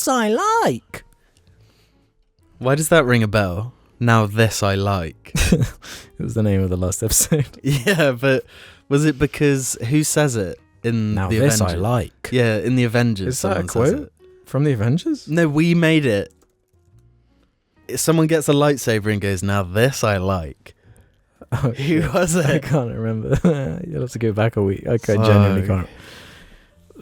I like. Why does that ring a bell? Now this I like. It was the name of the last episode. Yeah, but was it because who says it in Now the this Avengers? I like. Yeah, in the Avengers. Is that a someone says quote? it. From the Avengers? No, we made it. If someone gets a lightsaber and goes, now this I like. Oh, Who shit. was I it? can't remember. You'll have to go back a week. I genuinely can't.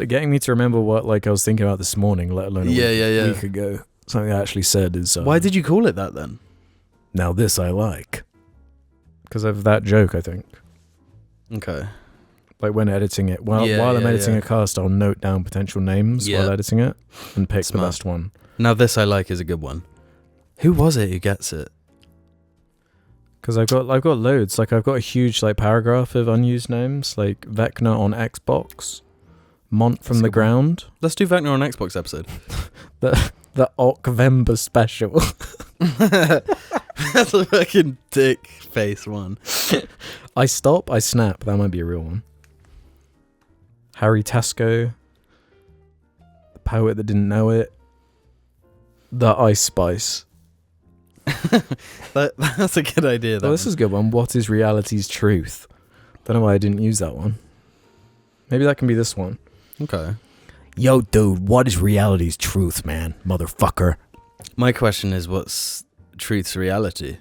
Getting me to remember what I was thinking about this morning, let alone a week ago. Something I actually said is... Why did you call it that then? Now this I like. Because of that joke, I think. Okay. Like when editing it. While I'm editing a cast, I'll note down potential names while editing it and pick the best one. Now this I like is a good one. Who was it who gets it? Because I've got loads. I've got a huge paragraph of unused names, like Vecna on Xbox, Mont from the Ground. Let's do Vecna on Xbox episode. The Ocvember special. That's a fucking dick face one. I Stop, I Snap. That might be a real one. Harry Tasco. The Poet That Didn't Know It. The Ice Spice. That's a good idea. This is a good one. What is reality's truth? Don't know why I didn't use that one. Maybe that can be this one. Okay. Yo, dude, what is reality's truth, man? Motherfucker. My question is, what's truth's reality?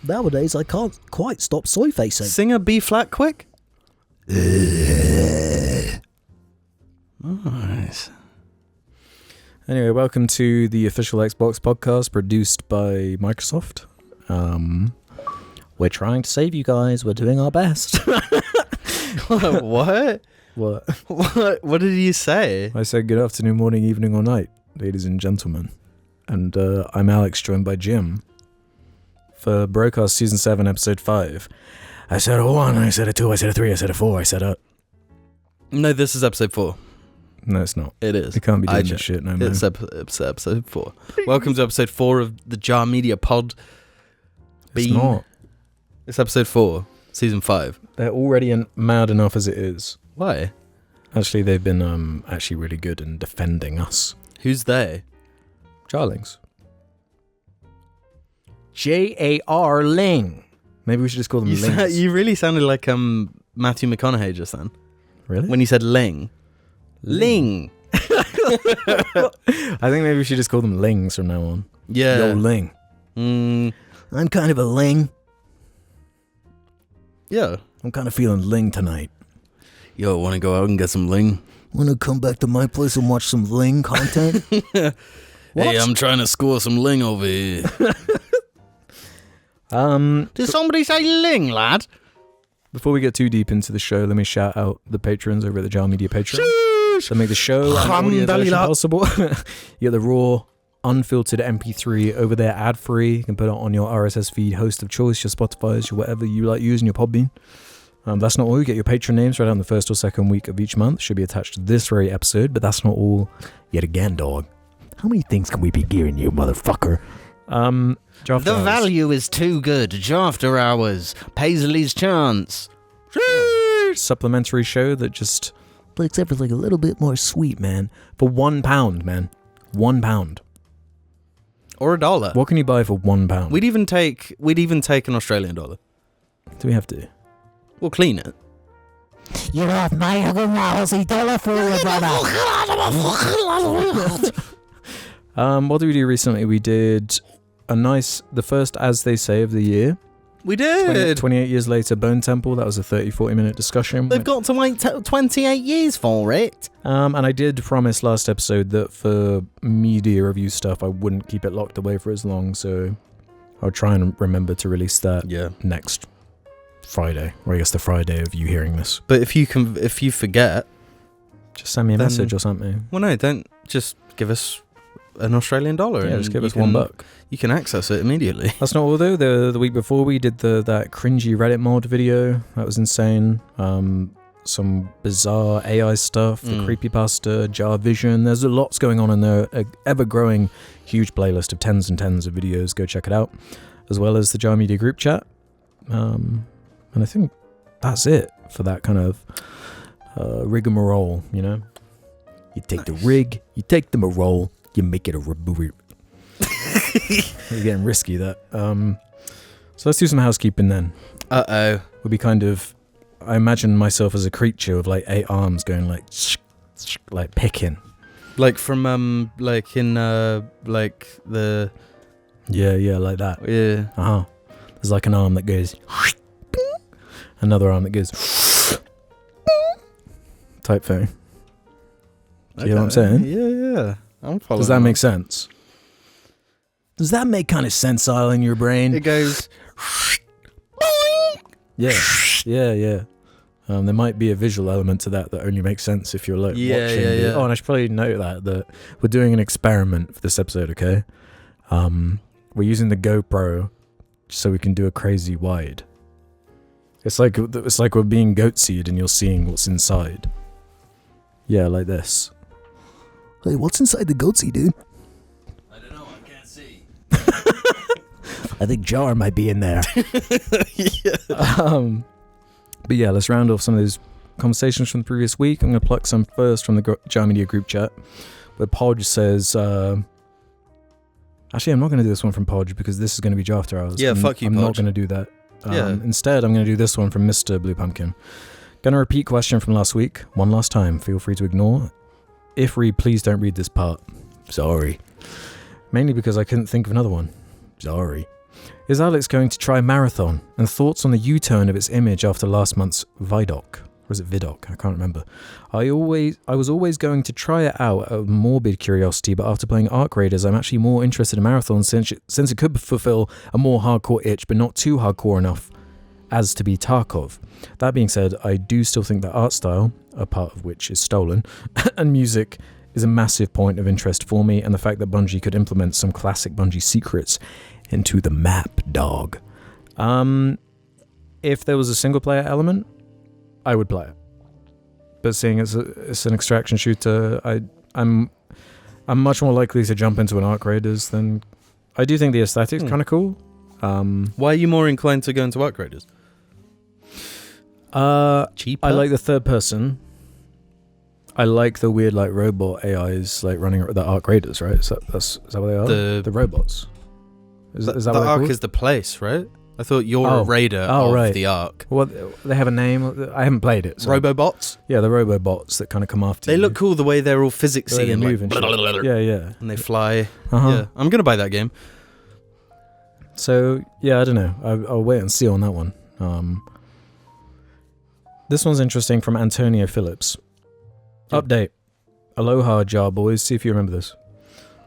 Nowadays, I can't quite stop soy facing. Sing a B flat quick. Nice. Anyway, welcome to the official Xbox podcast produced by Microsoft. We're trying to save you guys. We're doing our best. What? What? What did you say? I said good afternoon, morning, evening, or night, ladies and gentlemen. And I'm Alex, joined by Jim for Broadcast Season 7, Episode 5. I said a 1, I said a 2, I said a 3, I said a 4, I said a... No, this is episode 4. No, it's not. It is. You can't be doing this shit no more. It's episode 4. Welcome to episode 4 of the Jar Media Pod. It's not. It's episode 4, season 5. They're already mad enough as it is. Why? Actually, they've been actually really good in defending us. Who's they? Jarlings. J-A-R Ling. Maybe we should just call them Lings. You really sounded like Matthew McConaughey just then. Really? When you said Ling. Ling. I think maybe we should just call them Lings from now on. Yeah. Yo, Ling. I'm kind of a Ling. Yeah. I'm kind of feeling Ling tonight. Yo, want to go out and get some Ling? Want to come back to my place and watch some Ling content? Hey, I'm trying to score some Ling over here. Did somebody say Ling, lad? Before we get too deep into the show, let me shout out the patrons over at the Jar Media Patreon. That make the show and audio version possible. You get the raw, unfiltered MP3 over there, ad-free. You can put it on your RSS feed, host of choice, your Spotify, your whatever you like using, your Podbean. That's not all. You get your Patron names right out in the first or second week of each month. Should be attached to this very episode, but that's not all. Yet again, dog. How many things can we be giving you, motherfucker? The value is too good. After Hours. Paisley's Chance. Supplementary show that just makes everything a little bit more sweet, man. For £1, man. £1. Or $1. What can you buy for £1? We'd even take an Australian dollar. Do we have to? We'll clean it. You have my lousy dollar for you, brother. What did we do recently? We did the first As They Say of the year. We did. 28 years later, Bone Temple. That was a 30-40 minute discussion. They've got to wait 28 years for it. And I did promise last episode that for media review stuff, I wouldn't keep it locked away for as long. So I'll try and remember to release that next Friday, or I guess the Friday of you hearing this. But if you forget, just send me a message or something. Well, no, don't. Just give us an Australian dollar. Yeah, just give us $1. You can access it immediately. That's not all though. The week before we did that cringy Reddit mod video. That was insane. Some bizarre AI stuff, the creepypasta, Jar Vision. There's lots going on in there. An ever-growing huge playlist of tens and tens of videos. Go check it out. As well as the Jar Media group chat. And I think that's it for that kind of rigmarole, you know? You take the rig, you take the marole, you make it a You're getting risky, that. So let's do some housekeeping then. Uh-oh. Would be kind of... I imagine myself as a creature with like 8 arms going like picking. Like from, like in, like the... Yeah, like that. Yeah. Uh-huh. There's like an arm that goes... Another arm that goes... type thing. Do you know what I'm saying? Yeah. I'm following. Does that make sense? Does that make kind of sense in your brain? It goes... Yeah. There might be a visual element to that only makes sense if you're like watching. Yeah. Oh, and I should probably note that we're doing an experiment for this episode, okay? We're using the GoPro so we can do a crazy wide. It's like we're being goat-seed and you're seeing what's inside. Yeah, like this. Hey, what's inside the goat-seed, dude? I don't know, I can't see. I think Jar might be in there. Yeah. But yeah, let's round off some of those conversations from the previous week. I'm going to pluck some first from the Jar Media group chat, where Podge says... Actually, I'm not going to do this one from Podge because this is going to be Jar After Hours. Yeah, fuck you, I'm Podge. not going to do that. Yeah. Instead, I'm going to do this one from Mr. Blue Pumpkin. Going to repeat question from last week. One last time. Feel free to ignore. If read, please don't read this part. Sorry. Mainly because I couldn't think of another one. Sorry. Is Alex going to try marathon? And thoughts on the U-turn of its image after last month's Vidoc? Or is it Vidoc? I can't remember. I was always going to try it out out of morbid curiosity, but after playing Arc Raiders, I'm actually more interested in marathon since it could fulfill a more hardcore itch, but not too hardcore enough as to be Tarkov. That being said, I do still think that art style, a part of which is stolen, and music is a massive point of interest for me, and the fact that Bungie could implement some classic Bungie secrets into the map, dog. If there was a single player element, I would play it. But seeing it's an extraction shooter, I'm much more likely to jump into an Arc Raiders than... I do think the aesthetic's kind of cool. Why are you more inclined to go into Arc Raiders? Cheaper? I like the third person. I like the weird like robot AIs like running the Arc Raiders, right? Is that what they are? The robots. Is that the what Ark is the place, right? I thought you're a raider of the Ark. Well, they have a name. I haven't played it. So. Robobots? Yeah, the robobots that kind of come after you. They look cool the way they're all physicsy and move like... and yeah. And they fly. Uh-huh. Yeah, I'm going to buy that game. So, yeah, I don't know. I'll wait and see on that one. This one's interesting from Antonio Phillips. Yep. Update. Aloha, Jar boys. See if you remember this.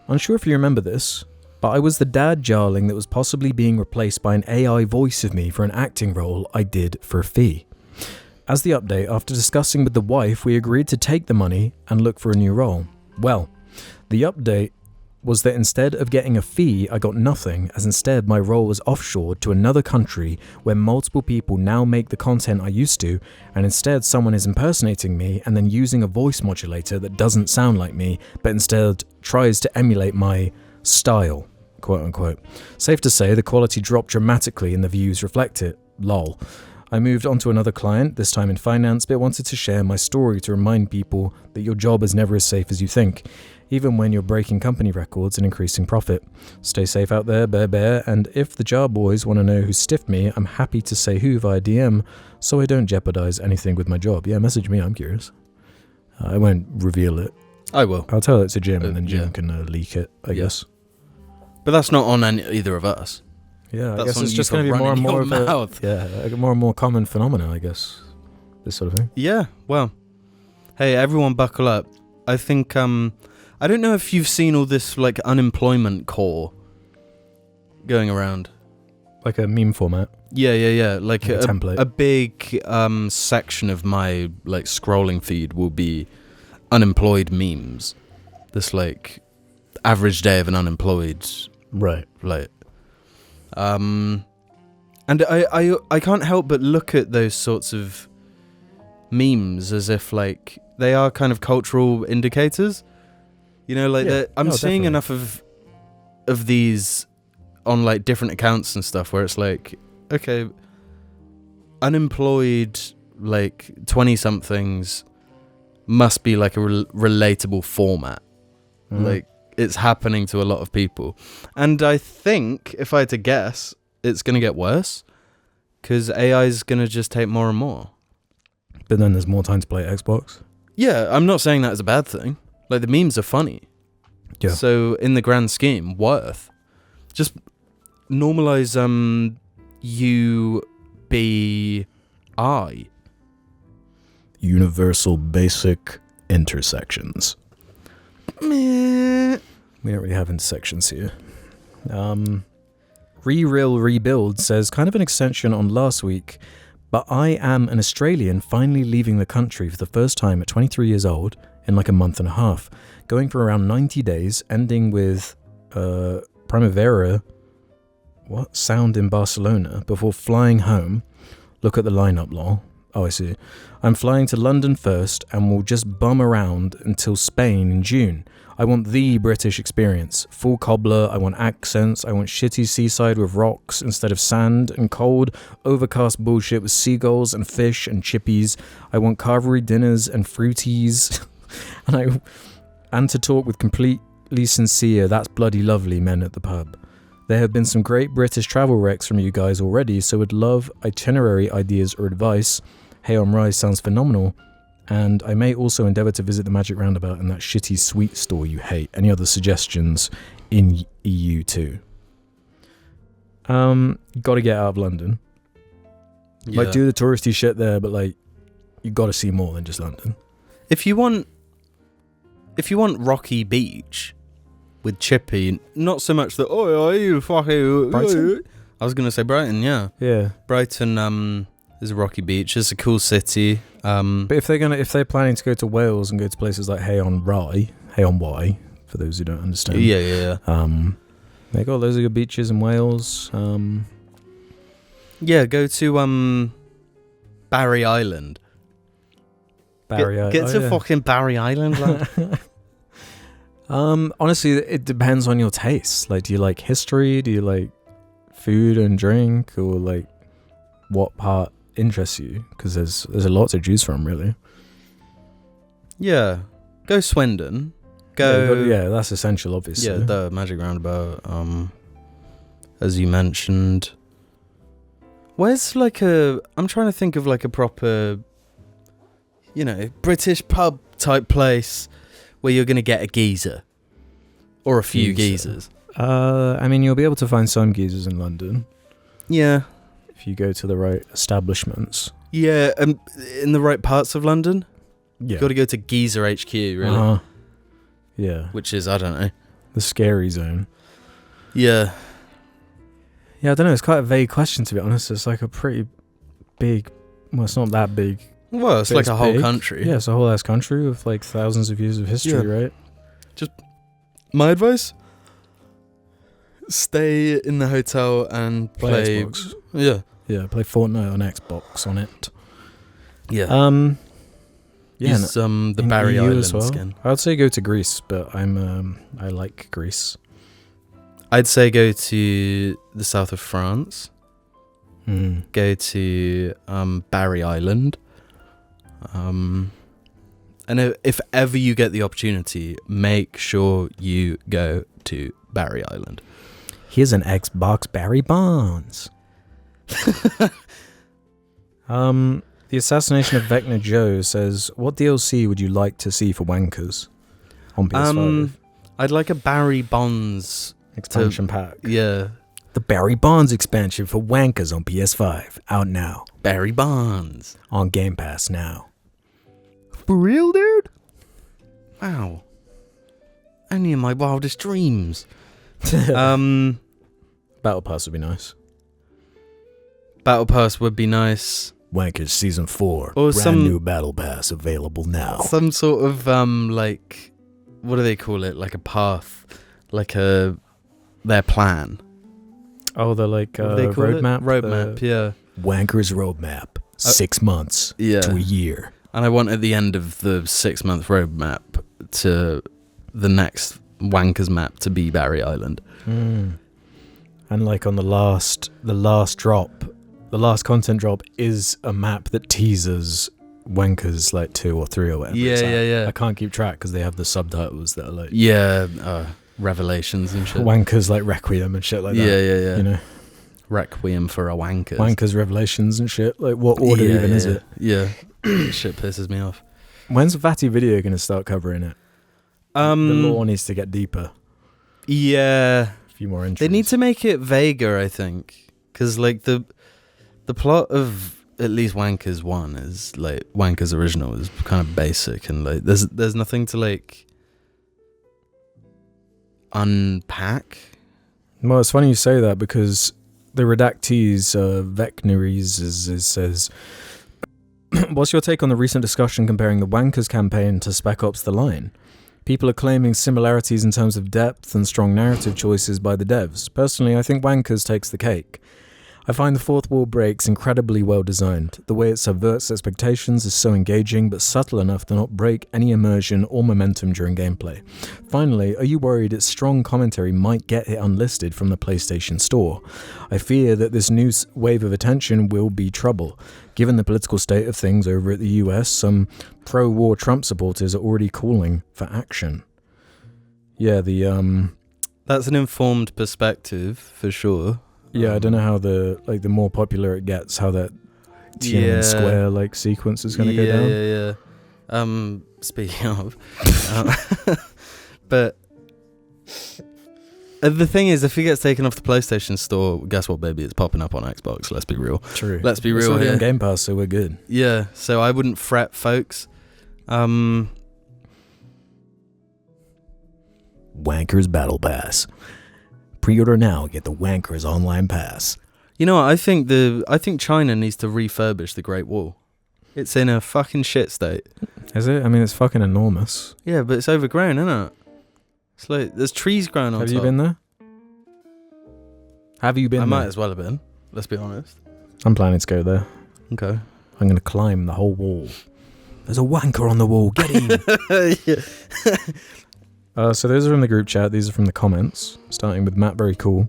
Unsure if you remember this, but I was the dad jarling that was possibly being replaced by an AI voice of me for an acting role I did for a fee. As the update, after discussing with the wife, we agreed to take the money and look for a new role. Well, the update was that instead of getting a fee, I got nothing, as instead my role was offshored to another country where multiple people now make the content I used to, and instead someone is impersonating me and then using a voice modulator that doesn't sound like me, but instead tries to emulate my style, quote unquote. Safe to say, the quality dropped dramatically and the views reflect it. Lol. I moved on to another client, this time in finance, but wanted to share my story to remind people that your job is never as safe as you think, even when you're breaking company records and increasing profit. Stay safe out there, bear, and if the Jar boys want to know who stiffed me, I'm happy to say who via DM, so I don't jeopardize anything with my job. Yeah, message me, I'm curious. I won't reveal it. I will. I'll tell it to Jim, and then Jim can leak it, I guess. But that's not on either of us. Yeah, that's I guess it's just going to be more and more of a more and more common phenomena, I guess. This sort of thing. Yeah, well. Hey, everyone buckle up. I think, I don't know if you've seen all this, like, unemployment core going around. Like a meme format? Yeah. Like a template. A big section of my, like, scrolling feed will be unemployed memes. This, like, average day of an unemployed... Right. Like... And I can't help but look at those sorts of memes as if, like, they are kind of cultural indicators. You know, like, I'm seeing definitely. enough of these on, like, different accounts and stuff where it's like, okay, unemployed, like, 20-somethings must be like a relatable format. Like, it's happening to a lot of people. And I think, if I had to guess, it's going to get worse because AI is going to just take more and more. But then there's more time to play Xbox. Yeah, I'm not saying that as a bad thing. Like, the memes are funny. Yeah. So, in the grand scheme, worth. Just normalize UBI. Universal Basic Intersections. Meh. We don't really have intersections here. Rereal Rebuild says, kind of an extension on last week, but I am an Australian finally leaving the country for the first time at 23 years old in like a month and a half, going for around 90 days, ending with Primavera sound in Barcelona before flying home. Look at the lineup, lol. Oh, I see. I'm flying to London first and will just bum around until Spain in June. I want the British experience. Full cobbler, I want accents, I want shitty seaside with rocks instead of sand and cold, overcast bullshit with seagulls and fish and chippies. I want carvery dinners and fruities. and to talk with completely sincere, that's bloody lovely men at the pub. There have been some great British travel recs from you guys already, so would love itinerary ideas or advice. Hey on Rise sounds phenomenal. And I may also endeavour to visit the Magic Roundabout and that shitty sweet store you hate. Any other suggestions in EU too? Got to get out of London. Yeah. Like, do the touristy shit there, but like, you got to see more than just London. If you want Rocky Beach with Chippy, not so much the you fucking Brighton? I was gonna say Brighton, yeah. Yeah. Brighton is a rocky beach. It's a cool city. But if they're planning to go to Wales and go to places like Hay on Wye, for those who don't understand. Yeah. They got loads of good beaches in Wales. Yeah, go to Barry Island. Get to fucking Barry Island, lad. Honestly, it depends on your tastes. Like, do you like history? Do you like food and drink, or like what part interests you? Because there's a lot to choose from, really. Yeah, go Swindon. Yeah, that's essential, obviously. Yeah, the Magic Roundabout. As you mentioned, where's like I'm trying to think of like a proper, British pub type place where you're gonna get a geezer or a few geezers. I mean, you'll be able to find some geezers in London. Yeah. If you go to the right establishments. Yeah, in the right parts of London. Yeah. You've got to go to Geezer HQ, really. Uh-huh. Yeah. Which is, I don't know. The scary zone. Yeah. Yeah, I don't know. It's quite a vague question, to be honest. It's like a pretty big... Well, it's not that big. Well, it's like a whole country. Yeah, it's a whole ass country with like thousands of years of history, right? Just my advice... Stay in the hotel and play Xbox. Yeah, play Fortnite on Xbox on it. Yeah. Use the Barry Island as well. skin. I would say go to Greece, but I like Greece. I'd say go to the south of France. Go to Barry Island. And if ever you get the opportunity, make sure you go to Barry Island. Here's an Xbox Barry Bonds. The Assassination of Vecna Joe says, what DLC would you like to see for wankers on PS5? I'd like a Barry Bonds expansion pack. Yeah. The Barry Bonds expansion for wankers on PS5. Out now. Barry Bonds. On Game Pass now. For real, dude? Wow. Only in my wildest dreams. Battle Pass would be nice. Battle Pass would be nice. Wankers Season 4. Or brand new Battle Pass available now. Some sort of, like, what do they call it? Like a path. Like their plan. Oh, the like roadmap? Roadmap, yeah. Wankers Roadmap. 6 months to a year. And I want at the end of the 6-month roadmap to the next Wankers map to be Barry Island. And like on the last content drop is a map that teases Wankers like 2 or 3 or whatever. Yeah, it's at. yeah. I can't keep track because they have the subtitles that are like Revelations and shit. Wankers like Requiem and shit like that. Yeah. You know, Requiem for a wankers. Wankers Revelations and shit. Like, what order is it? Yeah. Shit pisses me off. When's Vati Video going to start covering it? The lore needs to get deeper. Yeah. A few more entries. They need to make it vaguer, I think. Because, like, the plot of at least Wankers 1 is, like, Wankers Original is kind of basic. And, like, there's nothing to, like, unpack. Well, it's funny you say that because the redactees, Vecnaries, says, what's your take on the recent discussion comparing the Wankers campaign to Spec Ops The Line? People are claiming similarities in terms of depth and strong narrative choices by the devs. Personally, I think Wankers takes the cake. I find the fourth wall breaks incredibly well designed. The way it subverts expectations is so engaging but subtle enough to not break any immersion or momentum during gameplay. Finally, are you worried its strong commentary might get it unlisted from the PlayStation Store? I fear that this new wave of attention will be trouble. Given the political state of things over at the US, some pro-war Trump supporters are already calling for action. Yeah, That's an informed perspective, for sure. Yeah, I don't know how the more popular it gets, how that Tiananmen Square like sequence is going to go down. Yeah. Speaking of, but the thing is, if it gets taken off the PlayStation Store, guess what, baby? It's popping up on Xbox. Let's be real. True. Let's be It's real already here. on Game Pass, so we're good. Yeah. So I wouldn't fret, folks. Wankers Battle Pass. Pre-order now, get the Wankers Online Pass. You know what? I think China needs to refurbish the Great Wall. It's in a fucking shit state. Is it? I mean, it's fucking enormous. Yeah, but it's overgrown, isn't it? It's like there's trees growing on top. Have you been there? Have you been I there? might as well have been. Let's be honest. I'm planning to go there. Okay. I'm going to climb the whole wall. There's a wanker on the wall. Get him. Yeah. So those are from the group chat. These are from the comments. Starting with Matt, very cool.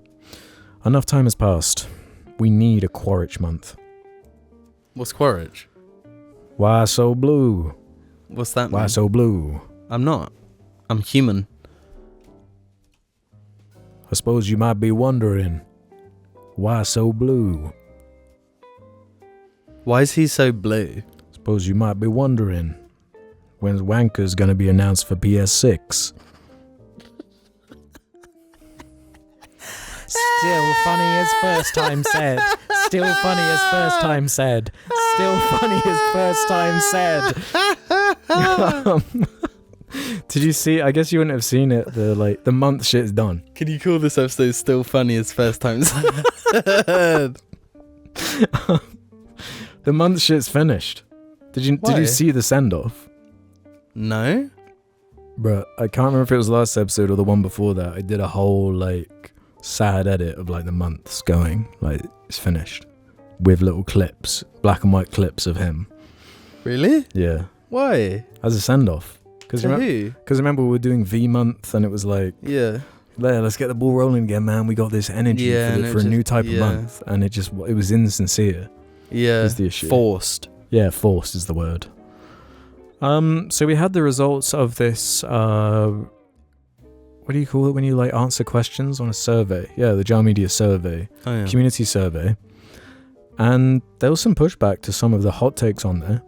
Enough time has passed. We need a Quaritch month. What's Quaritch? Why so blue? What's that Why mean? so blue? I'm not. I'm human. I suppose you might be wondering. Why so blue? Why is he so blue? Suppose you might be wondering. When's Wanker's gonna be announced for PS6? Still funny as first time said. Still funny as first time said. Still funny as first time said. Did you see? I guess you wouldn't have seen it. The month shit's done. Can you call this episode still funny as first time said? The month shit's finished. Did you Why? see the send off? No? Bruh, I can't remember if it was last episode or the one before that. I did a whole sad edit of the months going. It's finished. With little clips, black and white clips of him. Really? Yeah. Why? As a send off. Because who? remember we were doing V month and it was Yeah. let's get the ball rolling again, man. We got this energy for a new type of month. And it was insincere. Yeah. Is the issue. Forced. Yeah, forced is the word. So we had the results of this, what do you call it when you answer questions on a survey? Yeah, the Jar Media survey, Oh, yeah. community survey. And there was some pushback to some of the hot takes on there.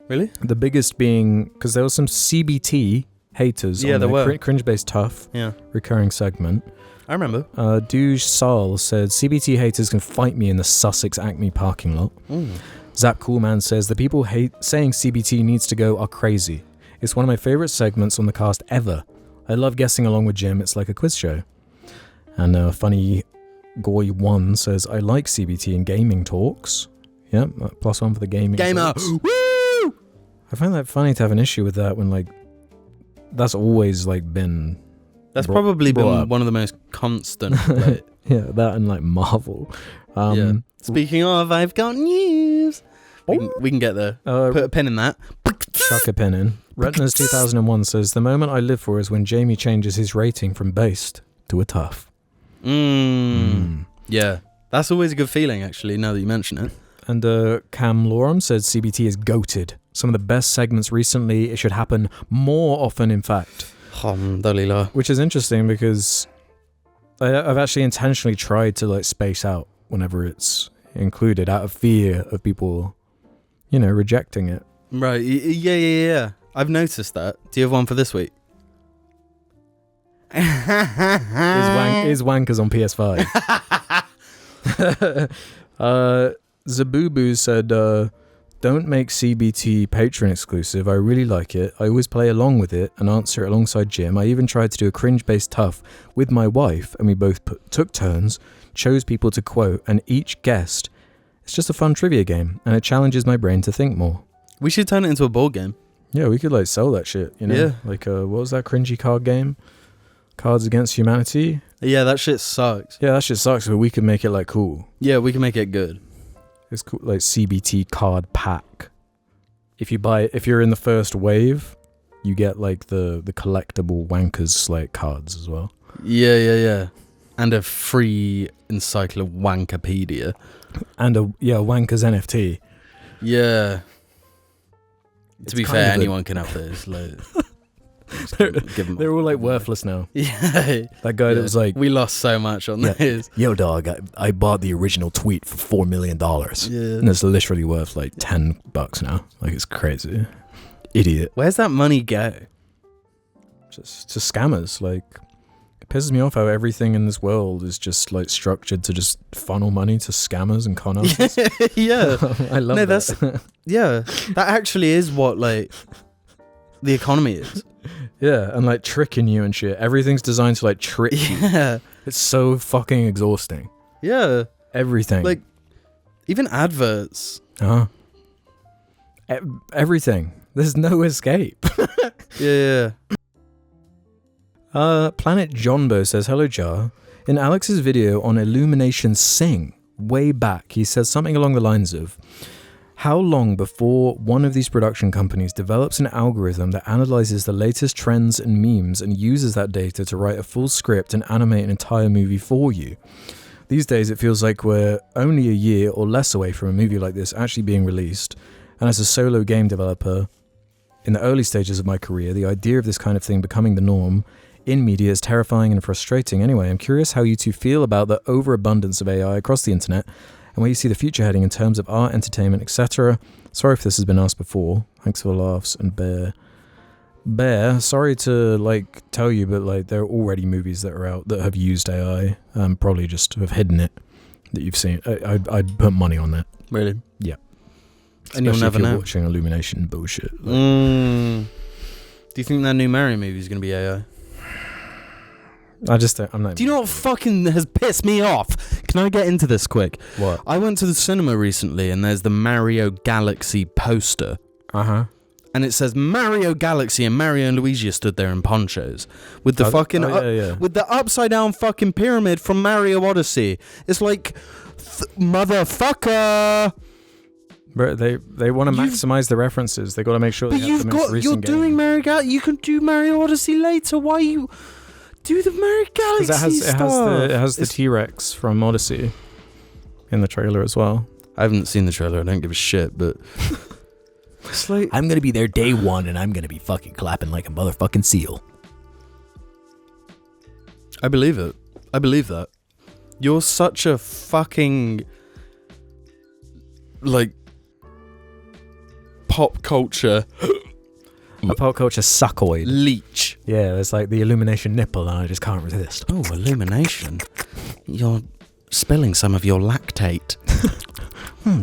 Really? The biggest being, because there was some CBT haters on there were. Cringe-based tough Yeah. recurring segment. I remember. Douche Sal said, CBT haters can fight me in the Sussex Acme parking lot. Ooh. Zap Coolman says, the people saying CBT needs to go are crazy. It's one of my favourite segments on the cast ever. I love guessing along with Jim. It's like a quiz show. And Funny Goy 1 says, I like CBT in gaming talks. Yep, +1 for the gaming Gamer! talks. Woo! I find that funny to have an issue with that when that's always been... That's probably brought been up. one of the most constant. Yeah, that and Marvel. Yeah. Speaking of, I've got news. We can get there. Put a pin in that. Chuck a pin in. Retinas 2001 says, the moment I live for is when Jamie changes his rating from based to a tough. Yeah. That's always a good feeling, actually, now that you mention it. And Cam Loram said CBT is goated. Some of the best segments recently. It should happen more often, in fact. Alhamdulillah. Which is interesting because I've actually intentionally tried to like space out whenever it's included out of fear of people, rejecting it. Right. Yeah. I've noticed that. Do you have one for this week? Is Wankers on PS5? Zabubu said, don't make CBT Patron exclusive. I really like it. I always play along with it and answer it alongside Jim. I even tried to do a cringe-based tough with my wife, and we both took turns, chose people to quote, and each guessed. It's just a fun trivia game, and it challenges my brain to think more. We should turn it into a board game. Yeah, we could like sell that shit, Yeah. Like, what was that cringy card game? Cards Against Humanity? Yeah, that shit sucks. Yeah, that shit sucks, but we could make it like cool. Yeah, we can make it good. It's cool, like CBT card pack. If you're in the first wave, you get like the collectible Wankers like cards as well. Yeah. And a free encyclowankopedia. And Wankers NFT. Yeah. It's to be fair, anyone can have those. Like, give them they're all like worthless now. Yeah. That guy that was like, we lost so much on those. Yo, dog, I bought the original tweet for $4 million. Yeah. And it's literally worth like $10 now. Like, it's crazy. Idiot. Where's that money go? Just to scammers. Like, it pisses me off how everything in this world is just like structured to just funnel money to scammers and con artists. Yeah. I love that. Yeah. That actually is what like the economy is. Yeah, and like tricking you and shit. Everything's designed to like trick you. Yeah. It's so fucking exhausting. Yeah. Everything. Like, even adverts. Everything. There's no escape. Yeah. Planet Johnbo says, hello, Jar. In Alex's video on Illumination Sing, way back, he says something along the lines of, how long before one of these production companies develops an algorithm that analyzes the latest trends and memes and uses that data to write a full script and animate an entire movie for you? These days, it feels like we're only a year or less away from a movie like this actually being released. And as a solo game developer, in the early stages of my career, the idea of this kind of thing becoming the norm in media is terrifying and frustrating. Anyway, I'm curious how you two feel about the overabundance of AI across the internet and where you see the future heading in terms of art, entertainment, etc. Sorry if this has been asked before. Thanks for the laughs. And Bear, sorry to like tell you, but like there are already movies that are out that have used AI. Probably just have hidden it that you've seen. I'd put money on that. Really? Yeah. And you'll never if you're know. watching Illumination bullshit. Like. Do you think that new Mario movie is going to be AI? I just don't. I'm not. Do you know what fucking has pissed me off? Can I get into this quick? What? I went to the cinema recently and there's the Mario Galaxy poster. And it says Mario Galaxy and Mario and Luigi stood there in ponchos with the with the upside down fucking pyramid from Mario Odyssey. It's like, motherfucker. But they want to maximize the references. They got to make sure. But you're doing Mario Galaxy. You can do Mario Odyssey later. Why you do the Mario Galaxy stuff? It has the T-Rex from Odyssey in the trailer as well. I haven't seen the trailer. I don't give a shit. But it's like, I'm gonna be there day one, and I'm gonna be fucking clapping like a motherfucking seal. I believe it. I believe that. You're such a fucking like pop culture A pop culture suckoid. leech. Yeah, there's like the Illumination nipple, and I just can't resist. Oh, illumination. You're spilling some of your lactate.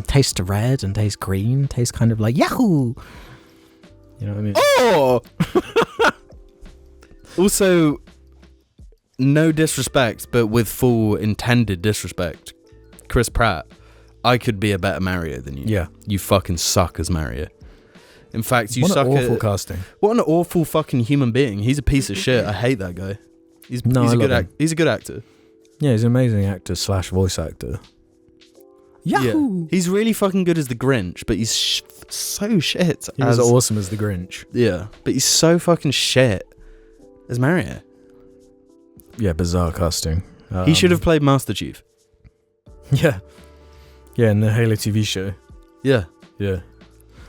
Tastes red and tastes green. Tastes kind of like Yahoo! You know what I mean? Oh! Also, no disrespect, but with full intended disrespect, Chris Pratt, I could be a better Mario than you. Yeah. You fucking suck as Mario. In fact, you What suck an awful at... casting. What an awful fucking human being. He's a piece of shit. I hate that guy. He's a good actor. Yeah, he's an amazing actor / voice actor. Yahoo! Yeah. He's really fucking good as the Grinch, but he's so shit. He was awesome as the Grinch. Yeah, but he's so fucking shit as Mario. Yeah, bizarre casting. He should have played Master Chief. Yeah. Yeah, in the Halo TV show. Yeah. Yeah.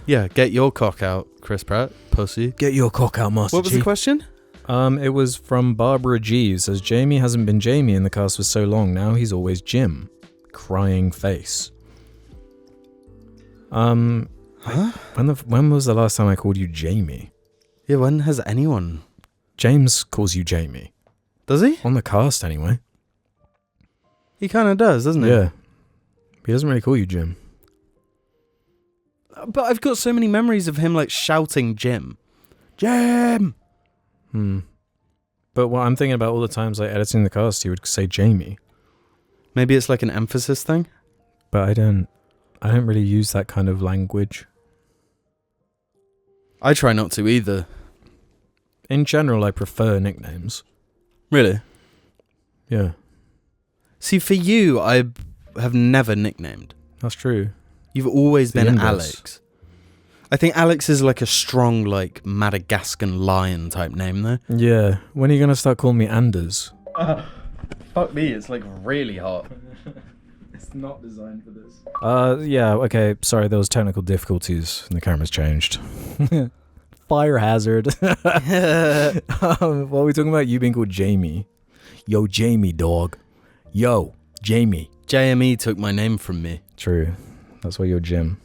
Yeah, get your cock out, Chris Pratt, pussy. Get your cock out, Master What was Chief. the question? It was from Barbara G. Who says, Jamie hasn't been Jamie in the cast for so long. Now he's always Jim. Crying face. Huh? When was the last time I called you Jamie? Yeah, when has anyone? James calls you Jamie. Does he? On the cast, anyway. He kind of does, doesn't he? Yeah. He doesn't really call you Jim. But I've got so many memories of him like shouting Jim. Jim! But what I'm thinking about all the times like editing the cast, he would say Jamie. Maybe it's like an emphasis thing? But I don't really use that kind of language. I try not to either. In general, I prefer nicknames. Really? Yeah. See, for you, I have never nicknamed. That's true. You've always The been inverse. Alex. I think Alex is like a strong, like, Madagascan lion type name, though. Yeah. When are you going to start calling me Anders? Fuck me, it's like really hot. It's not designed for this. Yeah, okay. Sorry, there was technical difficulties and the camera's changed. Fire hazard. What are we talking about? You being called Jamie. Yo, Jamie, dog. Yo, Jamie. JME took my name from me. True. That's why you're Jim.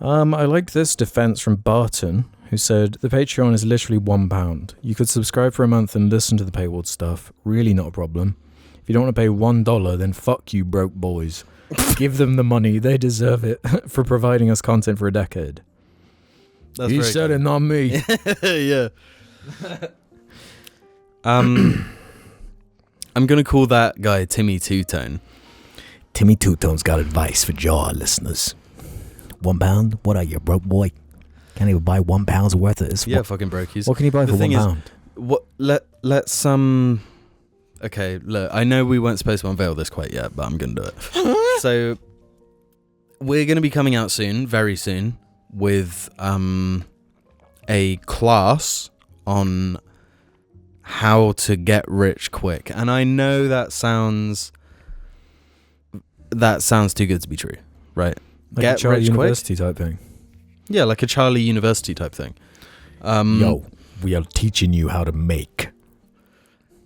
I like this defense from Barton, who said, the Patreon is literally £1. You could subscribe for a month and listen to the paywall stuff. Really not a problem. If you don't want to pay $1, then fuck you, broke boys. Give them the money. They deserve it for providing us content for a decade. That's He very said it, not me. Yeah. I'm going to call that guy Timmy Two-Tone. Timmy Two-Tone's got advice for Jar listeners. £1? What are you, broke boy? Can't even buy £1 worth of this. Yeah, fucking brokies. What can you buy The for thing is, £1? What? Let's Okay, look, I know we weren't supposed to unveil this quite yet, but I'm going to do it. So, we're going to be coming out soon, very soon, with a class on how to get rich quick. And I know that sounds too good to be true, right? Like Get a Charlie rich University type thing. Yeah, like a Charlie University type thing. Yo, we are teaching you how to make.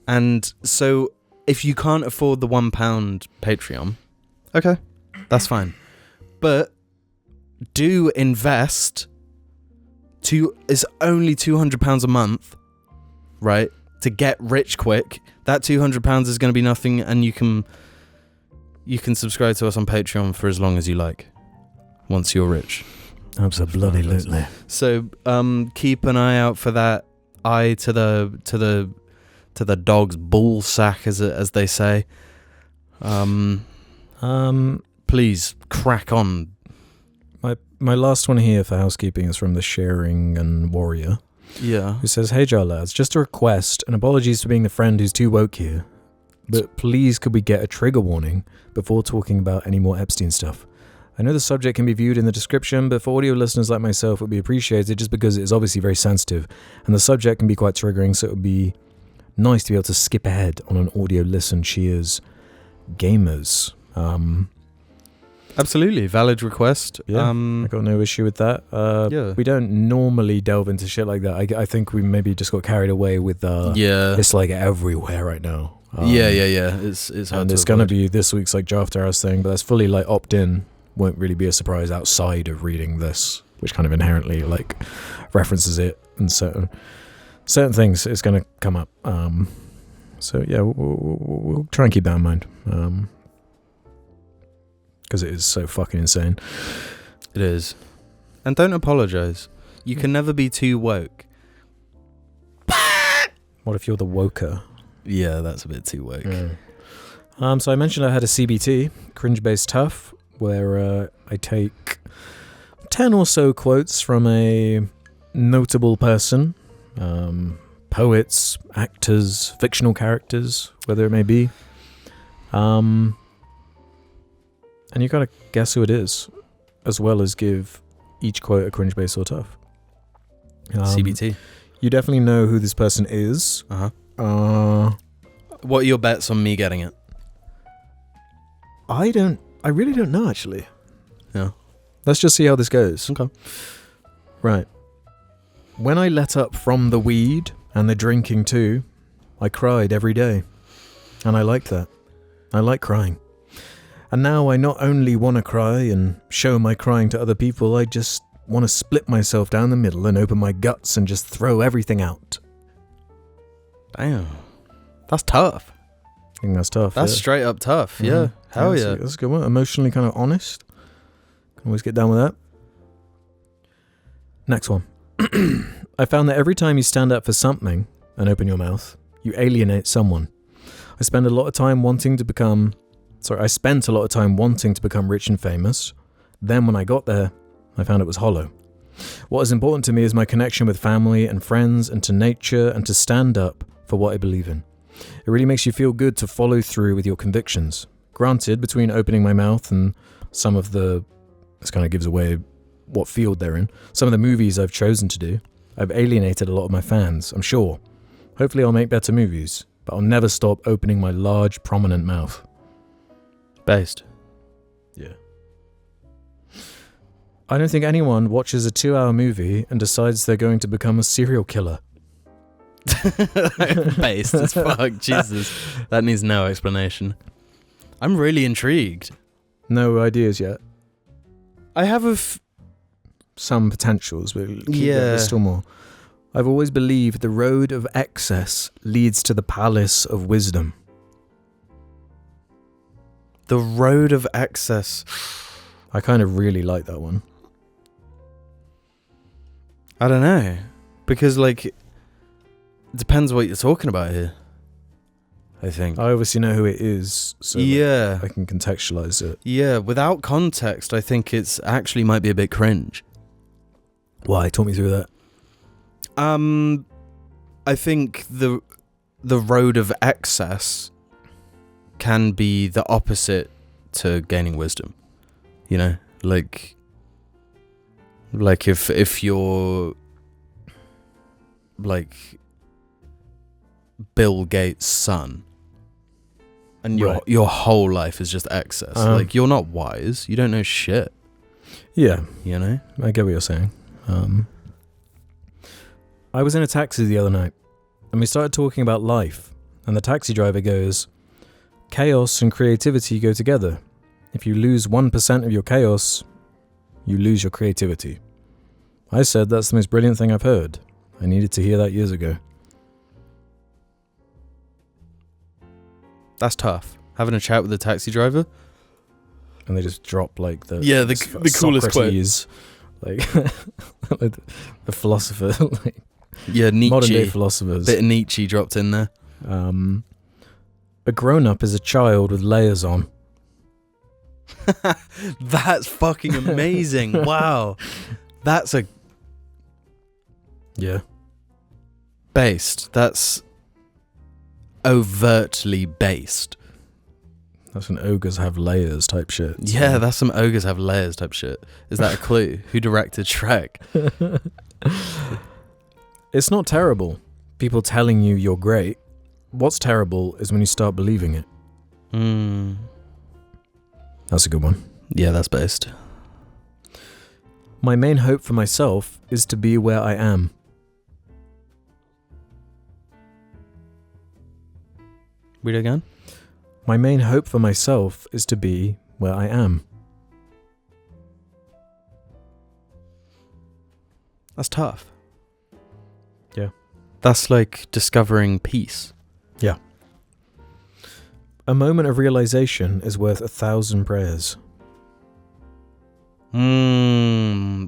And so if you can't afford the £1 Patreon, okay, that's fine. But do invest it's only £200 a month, right? To get rich quick. That £200 is going to be nothing, and you can subscribe to us on Patreon for as long as you like once you're rich. Absolutely. So keep an eye out for that eye to the dog's ball sack, as they say. Please crack on. My last one here for housekeeping is from the Sharing and Warrior, Yeah. who says, hey Jar lads, just a request, and apologies for being the friend who's too woke here, but please could we get a trigger warning before talking about any more Epstein stuff? I know the subject can be viewed in the description, but for audio listeners like myself, it would be appreciated just because it is obviously very sensitive, and the subject can be quite triggering, so it would be nice to be able to skip ahead on an audio listen. Cheers, gamers. Absolutely. Valid request. Yeah, I got no issue with that. Yeah. We don't normally delve into shit like that. I think we maybe just got carried away with Yeah. it's like everywhere right now. Yeah. It's hard And to it's going to avoid. be this week's like draft hours thing, but that's fully like opt-in. Won't really be a surprise outside of reading this, which kind of inherently like references it and certain things. It's going to come up. So yeah, we'll try and keep that in mind. Because it is so fucking insane. It is. And don't apologize. You can never be too woke. What if you're the woker? Yeah, that's a bit too woke. Yeah. So I mentioned I had a CBT, cringe-based tough, where I take 10 or so quotes from a notable person, poets, actors, fictional characters, whether it may be. And you gotta guess who it is, as well as give each quote a cringe-based or tough. CBT. You definitely know who this person is. What are your bets on me getting it? I really don't know, actually. Yeah. Let's just see how this goes. Okay. Right. When I let up from the weed and the drinking too, I cried every day. And I like that. I like crying. And now I not only want to cry and show my crying to other people, I just want to split myself down the middle and open my guts and just throw everything out. Damn. That's tough. I think that's tough. That's straight up tough. Yeah. Hell yeah. That's a good one. Emotionally kind of honest. Can always get down with that. Next one. I found that every time you stand up for something and open your mouth, you alienate someone. I spent a lot of time wanting to become rich and famous. Then when I got there, I found it was hollow. What is important to me is my connection with family and friends and to nature and to stand up for what I believe in. It really makes you feel good to follow through with your convictions. Granted, between opening my mouth and some of the... This kind of gives away what field they're in. Some of the movies I've chosen to do, I've alienated a lot of my fans, I'm sure. Hopefully I'll make better movies, but I'll never stop opening my large, prominent mouth. Based. Yeah. I don't think anyone watches a 2-hour movie and decides they're going to become a serial killer. Based as fuck. Jesus. That needs no explanation. I'm really intrigued. No ideas yet. I have some potentials, but yeah, there's still more. I've always believed the road of excess leads to the palace of wisdom. The road of excess. I kind of really like that one. I don't know. Because, like, it depends what you're talking about here, I think. I obviously know who it is, so yeah, I can contextualize it. Yeah, without context, I think it's actually might be a bit cringe. Why? Talk me through that. I think the road of excess can be the opposite to gaining wisdom. You know, like if you're like Bill Gates' son and your whole life is just excess, like you're not wise, you don't know shit. Yeah, you know, I get what you're saying. I was in a taxi the other night and we started talking about life, and the taxi driver goes, chaos and creativity go together. If you lose 1% of your chaos, you lose your creativity. I said that's the most brilliant thing I've heard. I needed to hear that years ago. That's tough. Having a chat with the taxi driver, and they just drop like the coolest quote, like, like the philosopher, like Nietzsche, modern day philosophers. Bit of Nietzsche dropped in there. A grown up is a child with layers on. That's fucking amazing. Wow, that's a based. That's overtly based. That's an ogres have layers type shit. So. Yeah, that's some ogres have layers type shit. Is that a clue? Who directed Shrek? It's not terrible, people telling you you're great. What's terrible is when you start believing it. That's a good one. Yeah, that's based. My main hope for myself is to be where I am. Read it again. My main hope for myself is to be where I am. That's tough. Yeah. That's like discovering peace. Yeah. A moment of realization is worth 1,000 prayers.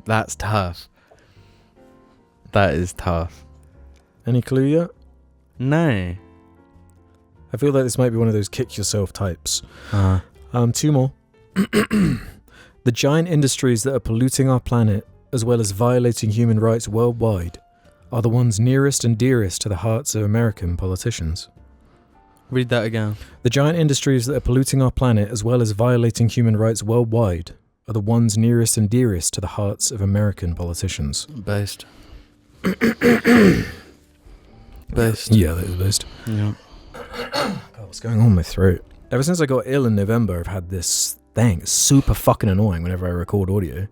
That's tough. That is tough. Any clue yet? No. I feel like this might be one of those kick yourself types. 2 more. The giant industries that are polluting our planet, as well as violating human rights worldwide, are the ones nearest and dearest to the hearts of American politicians. Read that again. The giant industries that are polluting our planet, as well as violating human rights worldwide, are the ones nearest and dearest to the hearts of American politicians. Based. Based. Yeah, that is based. Yeah. God, what's going on with my throat? Ever since I got ill in November, I've had this thing. It's super fucking annoying whenever I record audio.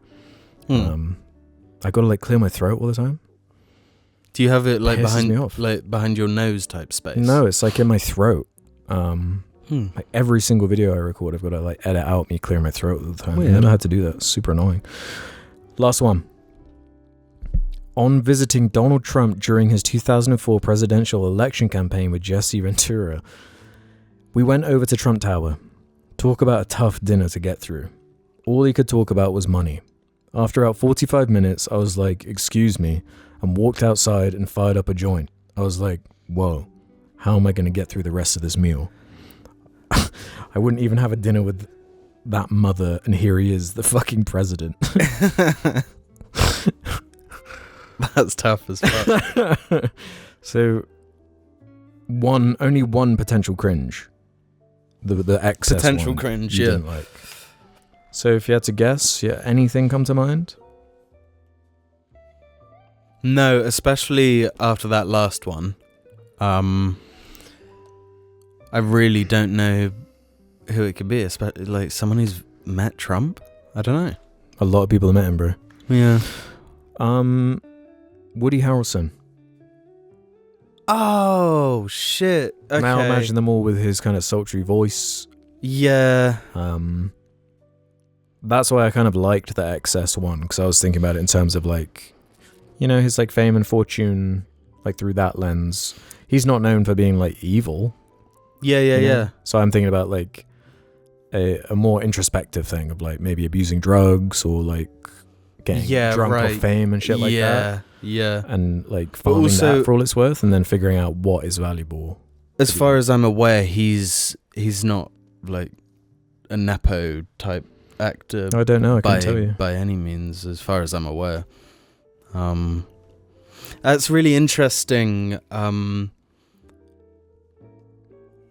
I gotta like clear my throat all the time. Do you have it like Pisses me off. behind your nose type space? No, it's like in my throat. Like every single video I record, I've got to like edit out me clearing my throat all the time. Weird. I never had to do that. It's super annoying. Last one. On visiting Donald Trump during his 2004 presidential election campaign with Jesse Ventura, we went over to Trump Tower. Talk about a tough dinner to get through. All he could talk about was money. After about 45 minutes, I was like, excuse me, and walked outside and fired up a joint. I was like, whoa, how am I going to get through the rest of this meal? I wouldn't even have a dinner with that mother, and here he is, the fucking president. That's tough as fuck. So, only one potential cringe. The excess Potential one cringe, you yeah. didn't like. So if you had to guess, anything come to mind? No, especially after that last one. I really don't know who it could be. Especially like someone who's met Trump. I don't know. A lot of people have met him, bro. Yeah. Woody Harrelson. Oh shit. Okay. Now imagine them all with his kind of sultry voice. Yeah. That's why I kind of liked the XS one, because I was thinking about it in terms of like, his like fame and fortune, like through that lens. He's not known for being like evil. Yeah. So I'm thinking about like a more introspective thing of like maybe abusing drugs or like getting drunk off fame and shit like that. Yeah. And like farming that for all it's worth, and then figuring out what is valuable. As far as I'm aware, he's not like a nepo type actor. I don't know. I can't tell you by any means, as far as I'm aware. That's really interesting.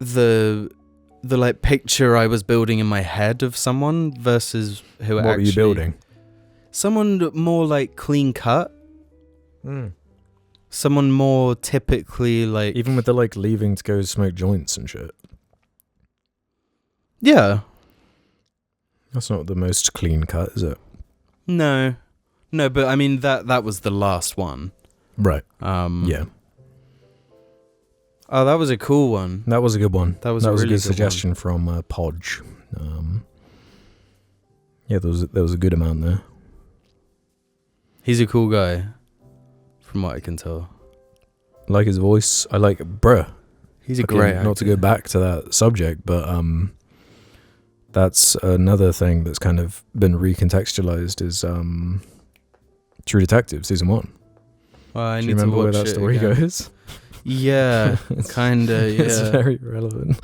The like picture I was building in my head of someone versus who what were you building? Someone more like clean cut. Someone more typically like, even with the like leaving to go smoke joints and shit. Yeah. That's not the most clean cut, is it? No, but I mean that was the last one. Right. Yeah. Oh, that was a cool one. That was a good one. That was a really good suggestion one. from Podge. Yeah, there was a good amount there. He's a cool guy, from what I can tell. I like his voice. I like, bruh. He's a great actor. Not to go back to that subject, but that's another thing that's kind of been recontextualized is True Detective season 1. Well, I Do need you remember to watch where that story again. goes? Yeah, kinda. Yeah, it's very relevant.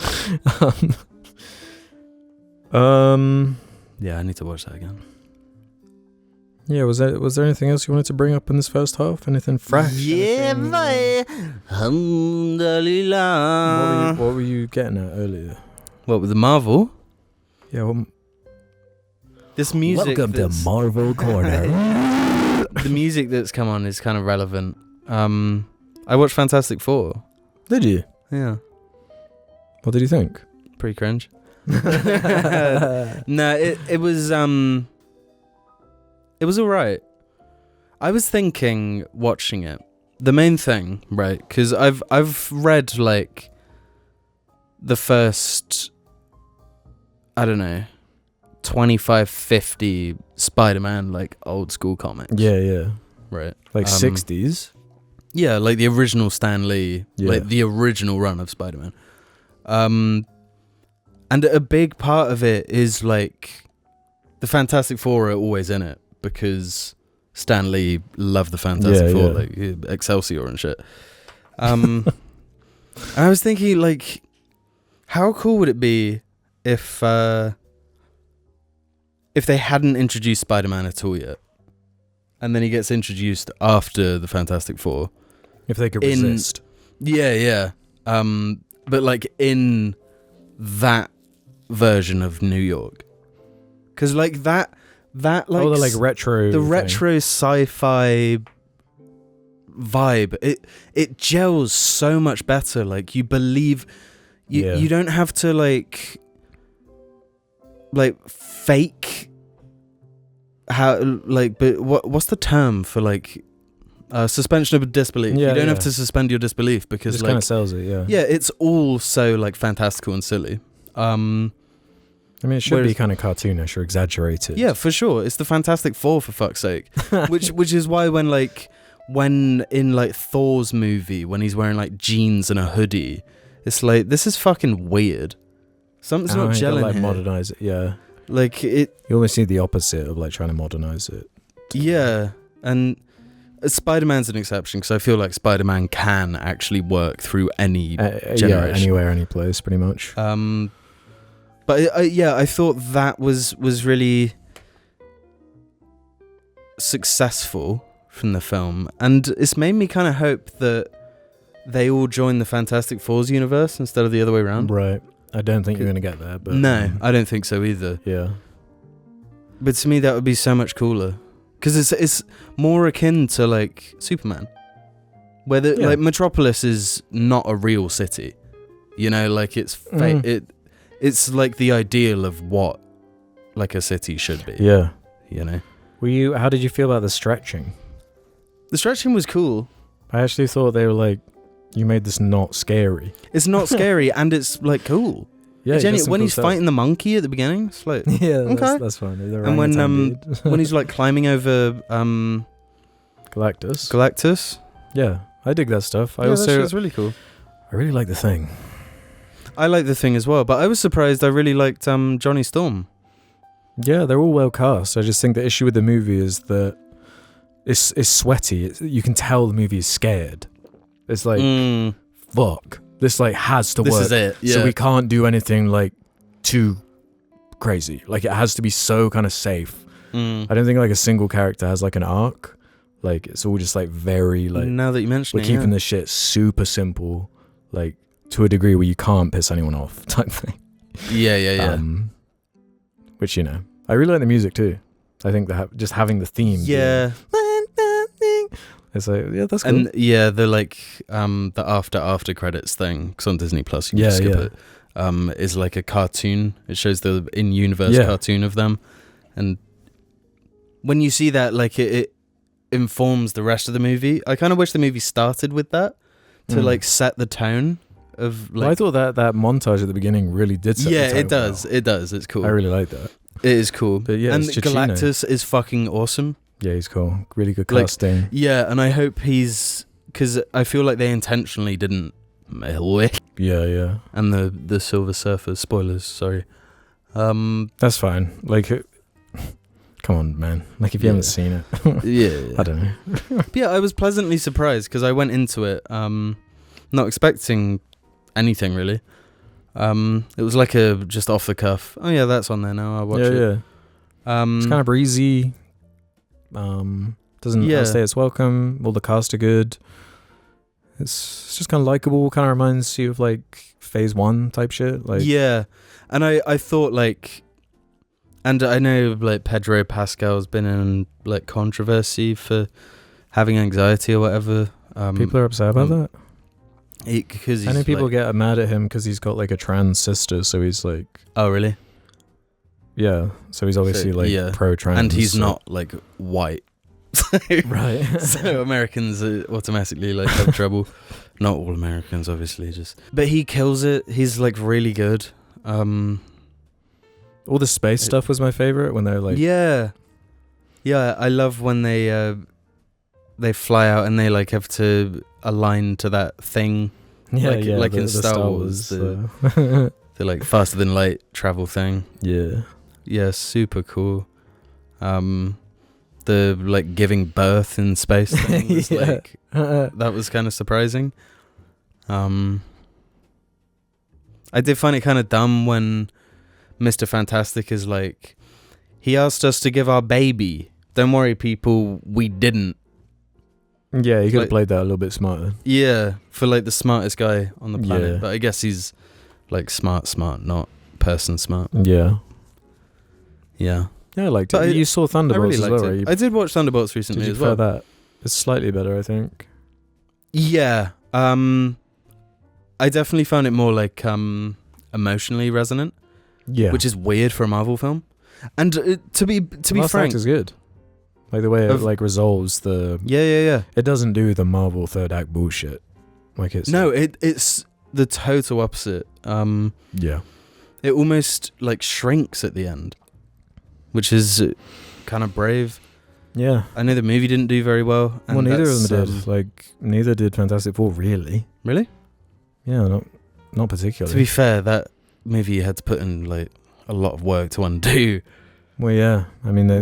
Yeah, I need to watch that again. Yeah, was there anything else you wanted to bring up in this first half? Anything fresh? Yeah, boy. Alhamdulillah. What were you getting at earlier? What, with the Marvel? Yeah, This music. Welcome to Marvel Corner. The music that's come on is kind of relevant. I watched Fantastic Four. did you? Yeah. What did you think? Pretty cringe. No, it was alright. I was thinking watching it. The main thing, right? Because I've read like the first, I don't know, 25, 50 Spider-Man like old school comics. Yeah. Right. Like 60s. Yeah, like the original Stan Lee, Yeah. like the original run of Spider-Man. And a big part of it is like the Fantastic Four are always in it because Stan Lee loved the Fantastic Four, like Excelsior and shit. And I was thinking, like, how cool would it be if they hadn't introduced Spider-Man at all yet, and then he gets introduced after the Fantastic Four? If they could resist. Yeah. But like in that version of New York, because like that like the like retro the thing. retro sci-fi vibe, it gels so much better. Like you believe you don't have to like fake how like, but what's the term for like suspension of disbelief? Yeah, you don't yeah. have to suspend your disbelief It because just like kind of sells it, yeah. yeah, it's all so like fantastical and silly. I mean, it should be Whereas- kind of cartoonish or exaggerated. Yeah, for sure. It's the Fantastic Four, for fuck's sake. which is why when in like Thor's movie, when he's wearing like jeans and a hoodie, it's like, this is fucking weird. Something's not you gotta, gelling like here. modernize it, yeah. Like it, You almost need the opposite of like trying to modernize it. yeah. And Spider-Man's an exception because I feel like Spider-Man can actually work through any Yeah, generation. anywhere, any place, pretty much. But I thought that was really successful from the film, and it's made me kind of hope that they all join the Fantastic Four's universe instead of the other way around. Right. I don't think you're going to get there, but... No, I don't think so either. Yeah. But to me, that would be so much cooler. Because it's more akin to, like, Superman. Where, like, Metropolis is not a real city. You know, like, it's it's like the ideal of what, like, a city should be. Yeah. You know? How did you feel about the stretching? The stretching was cool. I actually thought they were like, you made this not scary. It's not scary, and it's, like, cool. Yeah, When he's fighting the monkey at the beginning, it's like... yeah, okay. that's fine. And when he's, like, climbing over... Galactus. Yeah, I dig that stuff. That's really cool. I really like the Thing. I like the Thing as well, but I was surprised I really liked Johnny Storm. Yeah, they're all well cast. I just think the issue with the movie is that it's sweaty. You can tell the movie is scared. It's like, fuck, this like has to work. This is it. Yeah. So we can't do anything like too crazy. Like it has to be so kind of safe. I don't think like a single character has like an arc. Like it's all just like very like. Now that you mention we're keeping this shit super simple, like to a degree where you can't piss anyone off type thing. Yeah. Which I really like the music too. I think that just having the theme. Yeah. It's like, yeah, that's cool. And yeah, the like the after credits thing, because on Disney Plus you can skip it. Is like a cartoon. It shows the in-universe cartoon of them, and when you see that, like it informs the rest of the movie. I kind of wish the movie started with that to like set the tone of. Like, well, I thought that montage at the beginning really did set the tone. It does. Well. It does. It's cool. I really like that. It is cool. But yeah, and it's Ciccino. Galactus is fucking awesome. Yeah, he's cool. Really good casting. Yeah, and I hope because I feel like they intentionally didn't. Yeah. And the Silver Surfer spoilers. Sorry. That's fine. Like, come on, man. Like, if you haven't seen it, yeah. I don't know. But yeah, I was pleasantly surprised because I went into it not expecting anything really. It was like a just off the cuff. Oh yeah, that's on there now. I'll watch it. Yeah. It's kind of breezy. Doesn't outstay its welcome. All the cast are good. It's just kind of likable. Kind of reminds you of like Phase 1 type shit. Like yeah, and I thought like, and I know like Pedro Pascal's been in like controversy for having anxiety or whatever. People are upset about that. Because I know people get mad at him because he's got like a trans sister, so he's like, oh really? Yeah, so he's obviously pro-trans, and he's not like white, right? So Americans automatically like have trouble. Not all Americans, obviously, but he kills it. He's like really good. All the space stuff was my favorite when they're like, yeah. I love when they fly out and they like have to align to that thing. Like in Star Wars, the like faster than light travel thing. Yeah, super cool. The like giving birth in space thing was like that was kind of surprising. I did find it kind of dumb when Mr. Fantastic is like, he asked us to give our baby. Don't worry, people, we didn't. Yeah, you could have played that a little bit smarter. Yeah, for like the smartest guy on the planet. Yeah. But I guess he's like smart, not person smart. Yeah. Yeah, I liked it. You saw Thunderbolts as well, right? I did watch Thunderbolts recently as well. That? It's slightly better, I think. Yeah. I definitely found it more like emotionally resonant. Yeah. Which is weird for a Marvel film. And to be Last frank, Act is good. Like the way it like resolves the. Yeah. It doesn't do the Marvel third act bullshit. Like it's it's the total opposite. Yeah. It almost like shrinks at the end, which is kind of brave. Yeah. I know the movie didn't do very well. And Well, neither of that's, them did. Like neither did Fantastic Four, really. Really? Yeah, not particularly. To be fair, that movie had to put in like a lot of work to undo. Well, yeah. I mean, they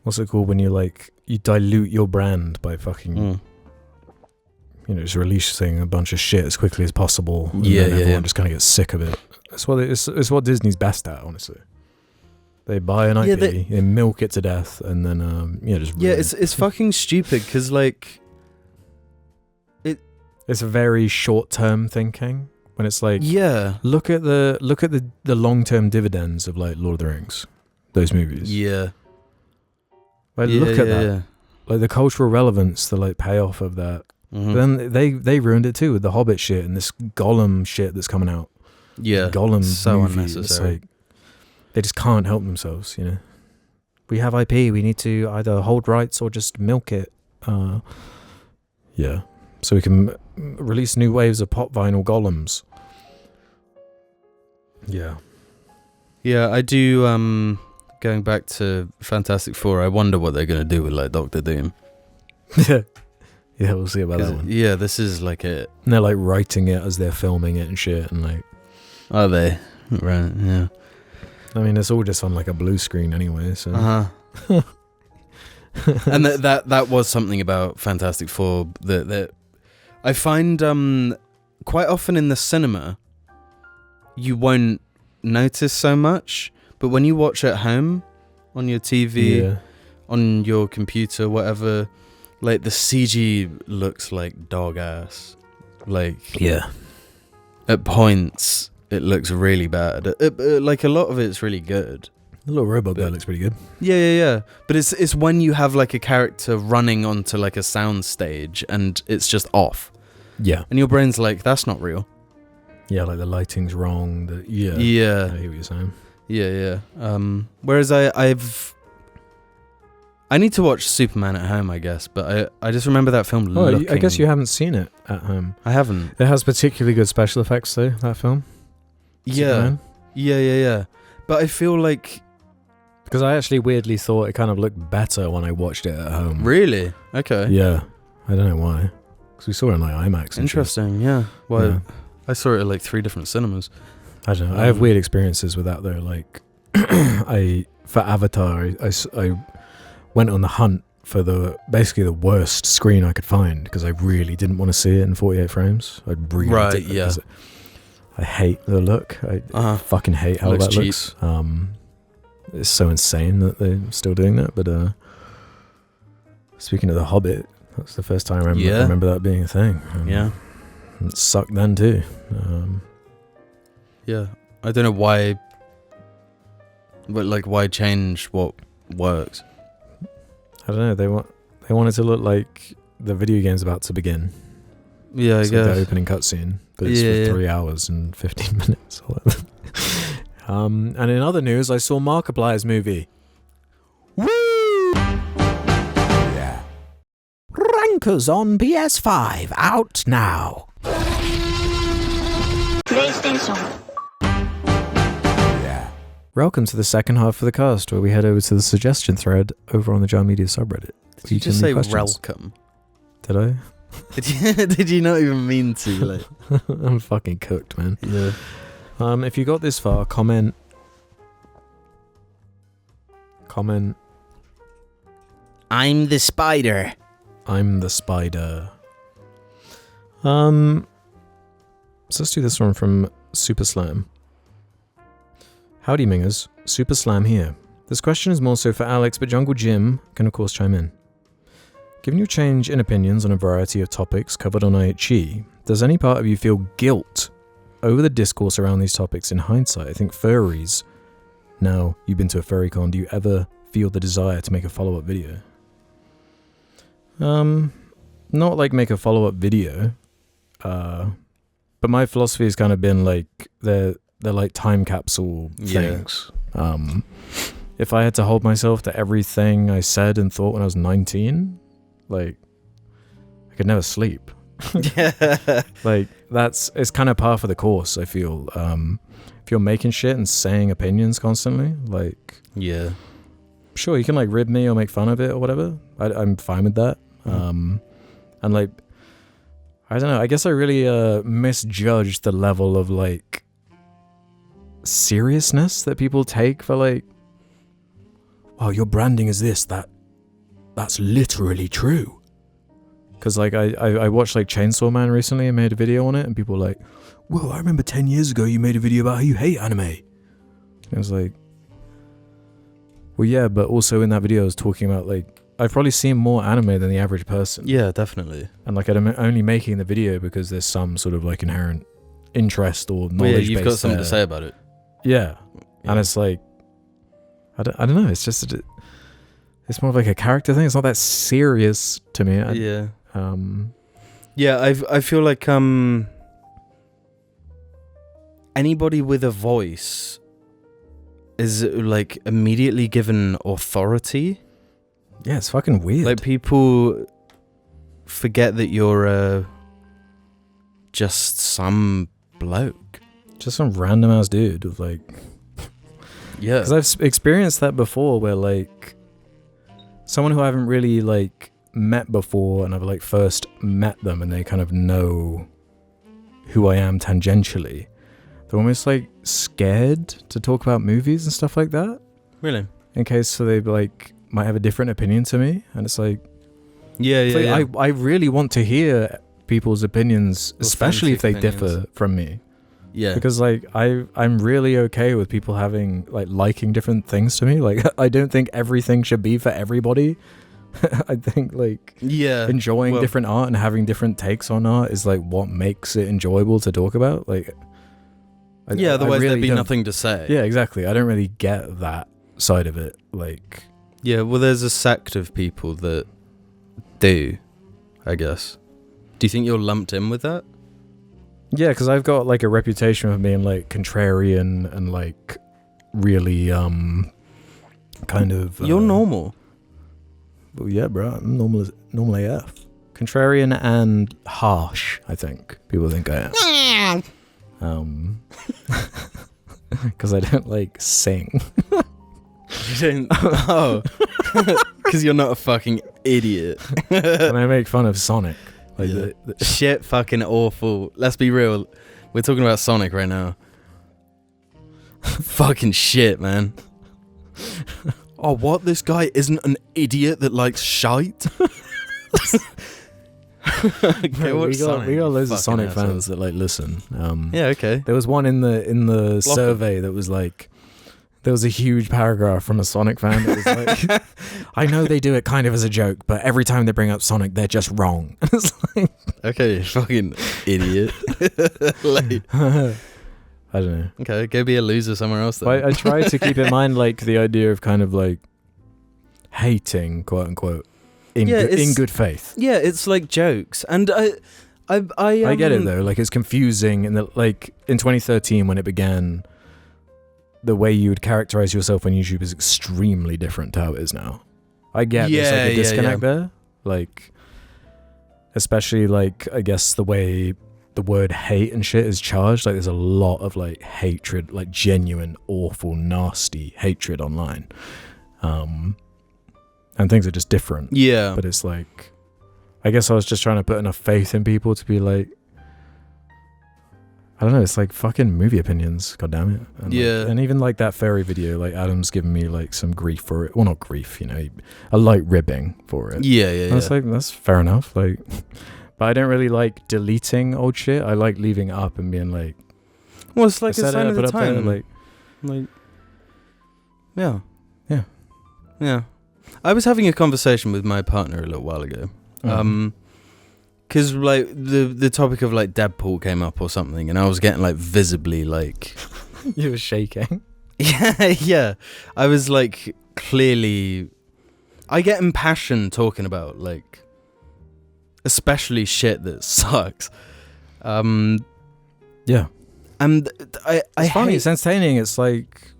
what's it called when you dilute your brand by fucking, just releasing a bunch of shit as quickly as possible. And then everyone just kind of gets sick of it. It's what Disney's best at, honestly. They buy an IP, they milk it to death, and then just it's fucking stupid because like it's a very short term thinking. When it's like, look at the long term dividends of like Lord of the Rings, those movies. Yeah. Like look at that. Yeah. Like the cultural relevance, the like payoff of that. Mm-hmm. But then they ruined it too with the Hobbit shit and this Gollum shit that's coming out. Yeah. Gollum so movie. unnecessary. It's like, they just can't help themselves, We have IP, we need to either hold rights or just milk it. So we can release new waves of pop vinyl Golems. Yeah. Yeah, I do, going back to Fantastic Four, I wonder what they're going to do with, like, Doctor Doom. Yeah, we'll see about that one. Yeah, this is, like, a... And they're, like, writing it as they're filming it and shit, and, like... Are they? Right, yeah. I mean, it's all just on, like, a blue screen anyway, so... Uh-huh. And that was something about Fantastic Four that I find quite often in the cinema you won't notice so much, but when you watch at home on your TV, on your computer, whatever, like the CG looks like dog ass. Like at points it looks really bad. Like a lot of it's really good. The little robot guy looks pretty good. Yeah. But it's when you have like a character running onto like a sound stage and it's just off. Yeah. And your brain's like, that's not real. Yeah, like the lighting's wrong. Yeah. I hear what you're saying. Yeah. Whereas I need to watch Superman at home, I guess, but I just remember that film looking... I guess you haven't seen it at home. I haven't. It has particularly good special effects though, that film. Yeah. Superman. Yeah. But I feel like... Because I actually weirdly thought it kind of looked better when I watched it at home. Really? Okay. Yeah. I don't know why. Because we saw it in like IMAX. Interesting, yeah. Well, I saw it at like 3 different cinemas. I don't know. I have weird experiences with that though. Like, for Avatar, I went on the hunt for basically the worst screen I could find because I really didn't want to see it in 48 frames. I hate the look. I fucking hate how that looks. It's so insane that they're still doing that. But speaking of The Hobbit, that's the first time I remember that being a thing. It sucked then too. Yeah, I don't know why. But like, why change what works? I don't know. They want it to look like the video game's about to begin. Yeah, I guess. Like the opening cutscene, but it's for 3 hours and 15 minutes. And in other news, I saw Markiplier's movie. Woo! Yeah. Rankers on PS5, out now. PlayStation. Yeah. Welcome to the second half of the cast, where we head over to the suggestion thread over on the Jar Media subreddit. Did you just say welcome? Did I? Did you not even mean to? Like? I'm fucking cooked, man. Yeah. If you got this far, comment. I'm the spider. I'm the spider. So let's do this one from Super Slam. Howdy mingers, Super Slam here. This question is more so for Alex, but Jungle Jim can of course chime in. Given your change in opinions on a variety of topics covered on IHE, does any part of you feel guilt over the discourse around these topics in hindsight? I think furries. Now, you've been to a furry con, do you ever feel the desire to make a follow-up video? Not like make a follow-up video, but my philosophy has kind of been like, they're they're like time capsule Yeah. things. If I had to hold myself to everything I said and thought when I was 19, like I could never sleep. Like it's kind of par for the course, I feel. If you're making shit and saying opinions constantly, like, yeah, sure, you can like rib me or make fun of it or whatever. I'm fine with that. And like, I don't know, I guess I really misjudged the level of like seriousness that people take for like, oh, your branding is this, that's literally true. Because like I watched like Chainsaw Man recently and made a video on it, and people were like, whoa, I remember 10 years ago you made a video about how you hate anime. And I was like, well, yeah, but also in that video I was talking about like, I've probably seen more anime than the average person. yeah, definitely. And like I'm only making the video because there's some sort of like inherent interest or knowledge. You've got something to say about it. Yeah. And it's like, I don't know, it's just, it's more of like a character thing. It's not that serious to me. I feel like anybody with a voice is like immediately given authority. Yeah, it's fucking weird. Like people forget that you're just some bloke. Just some random ass dude with like, yeah, because I've experienced that before where like someone who I haven't really like met before, and I've like first met them and they kind of know who I am tangentially, they're almost like scared to talk about movies and stuff like that, really, in case so they like might have a different opinion to me. And it's like, I really want to hear people's opinions, especially if they differ from me. Yeah, because like I'm really okay with people having like liking different things to me. Like I don't think everything should be for everybody. I think like enjoying different art and having different takes on art is like what makes it enjoyable to talk about. Like otherwise there'd be nothing to say. Yeah, exactly. I don't really get that side of it. Like, yeah, well, there's a sect of people that do, I guess. Do you think you're lumped in with that? Yeah, because I've got like a reputation of being like contrarian and like really kind of. You're normal. Well, yeah, bro, I'm normal AF. Contrarian and harsh, I think people think I am. Because I don't like sing. You don't? Oh, because you're not a fucking idiot. And I make fun of Sonic. Like the shit, fucking awful. Let's be real. We're talking about Sonic right now. Fucking shit, man. Oh, what? This guy isn't an idiot that likes shite? Okay, we got loads of Sonic fans that like listen. Yeah, okay. There was one in the survey that was like, there was a huge paragraph from a Sonic fan that was like, I know they do it kind of as a joke, but every time they bring up Sonic, they're just wrong. And it's like, okay, fucking idiot. Like, I don't know. Okay, go be a loser somewhere else then. I try to keep in mind like the idea of kind of like hating, quote unquote, in good faith. Yeah, it's like jokes, and I get it though. Like it's confusing, and like in 2013 when it began, the way you would characterize yourself on YouTube is extremely different to how it is now. I get there's like a disconnect there, like especially like I guess the way the word hate and shit is charged. Like there's a lot of like hatred, like genuine, awful, nasty hatred online, and things are just different. Yeah, but it's like, I guess I was just trying to put enough faith in people to be like, I don't know, it's like fucking movie opinions, god damn it. And yeah. Like, and even like that fairy video, like Adam's giving me like some grief for it. Well, not grief, you know, a light ribbing for it. Yeah. And it's like, that's fair enough. Like, but I don't really like deleting old shit. I like leaving it up and being like, well, it's like a sign of the time. Like, yeah. I was having a conversation with my partner a little while ago. Because like the topic of like Deadpool came up or something, and I was getting like visibly like you were shaking. Yeah. I was like clearly, I get impassioned talking about like, especially shit that sucks. Yeah. And I funny. hate, It's entertaining. It's like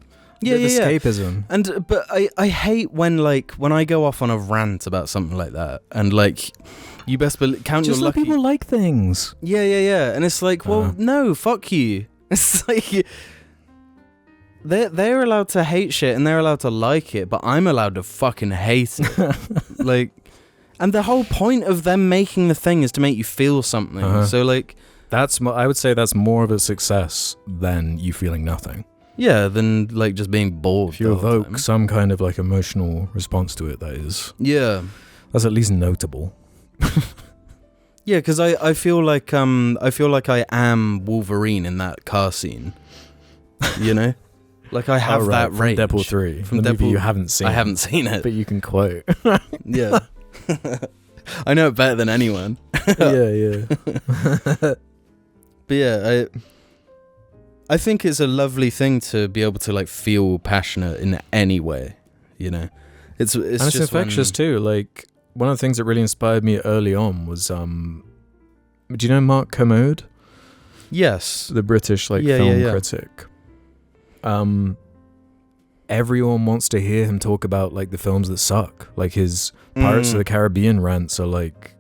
escapism. And but I hate when I go off on a rant about something like that, and like you best count Just your let lucky. people like things. Yeah. And it's like, well, no, fuck you. It's like they're allowed to hate shit and they're allowed to like it, but I'm allowed to fucking hate it. Like, and the whole point of them making the thing is to make you feel something. So like, I would say that's more of a success than you feeling nothing. yeah, than like just being bored. If you evoke some kind of like emotional response to it, that's at least notable. Yeah, because I feel like I am Wolverine in that car scene. You know, like I have that rage. From Deadpool 3, from the movie Deadpool you haven't seen. I haven't seen it, but you can quote. Yeah, I know it better than anyone. Yeah. But yeah, I think it's a lovely thing to be able to like feel passionate in any way. You know, it's just infectious too. Like, one of the things that really inspired me early on was do you know Mark Kermode? Yes, the British film critic. Everyone wants to hear him talk about like the films that suck. Like his Pirates of the Caribbean rants are like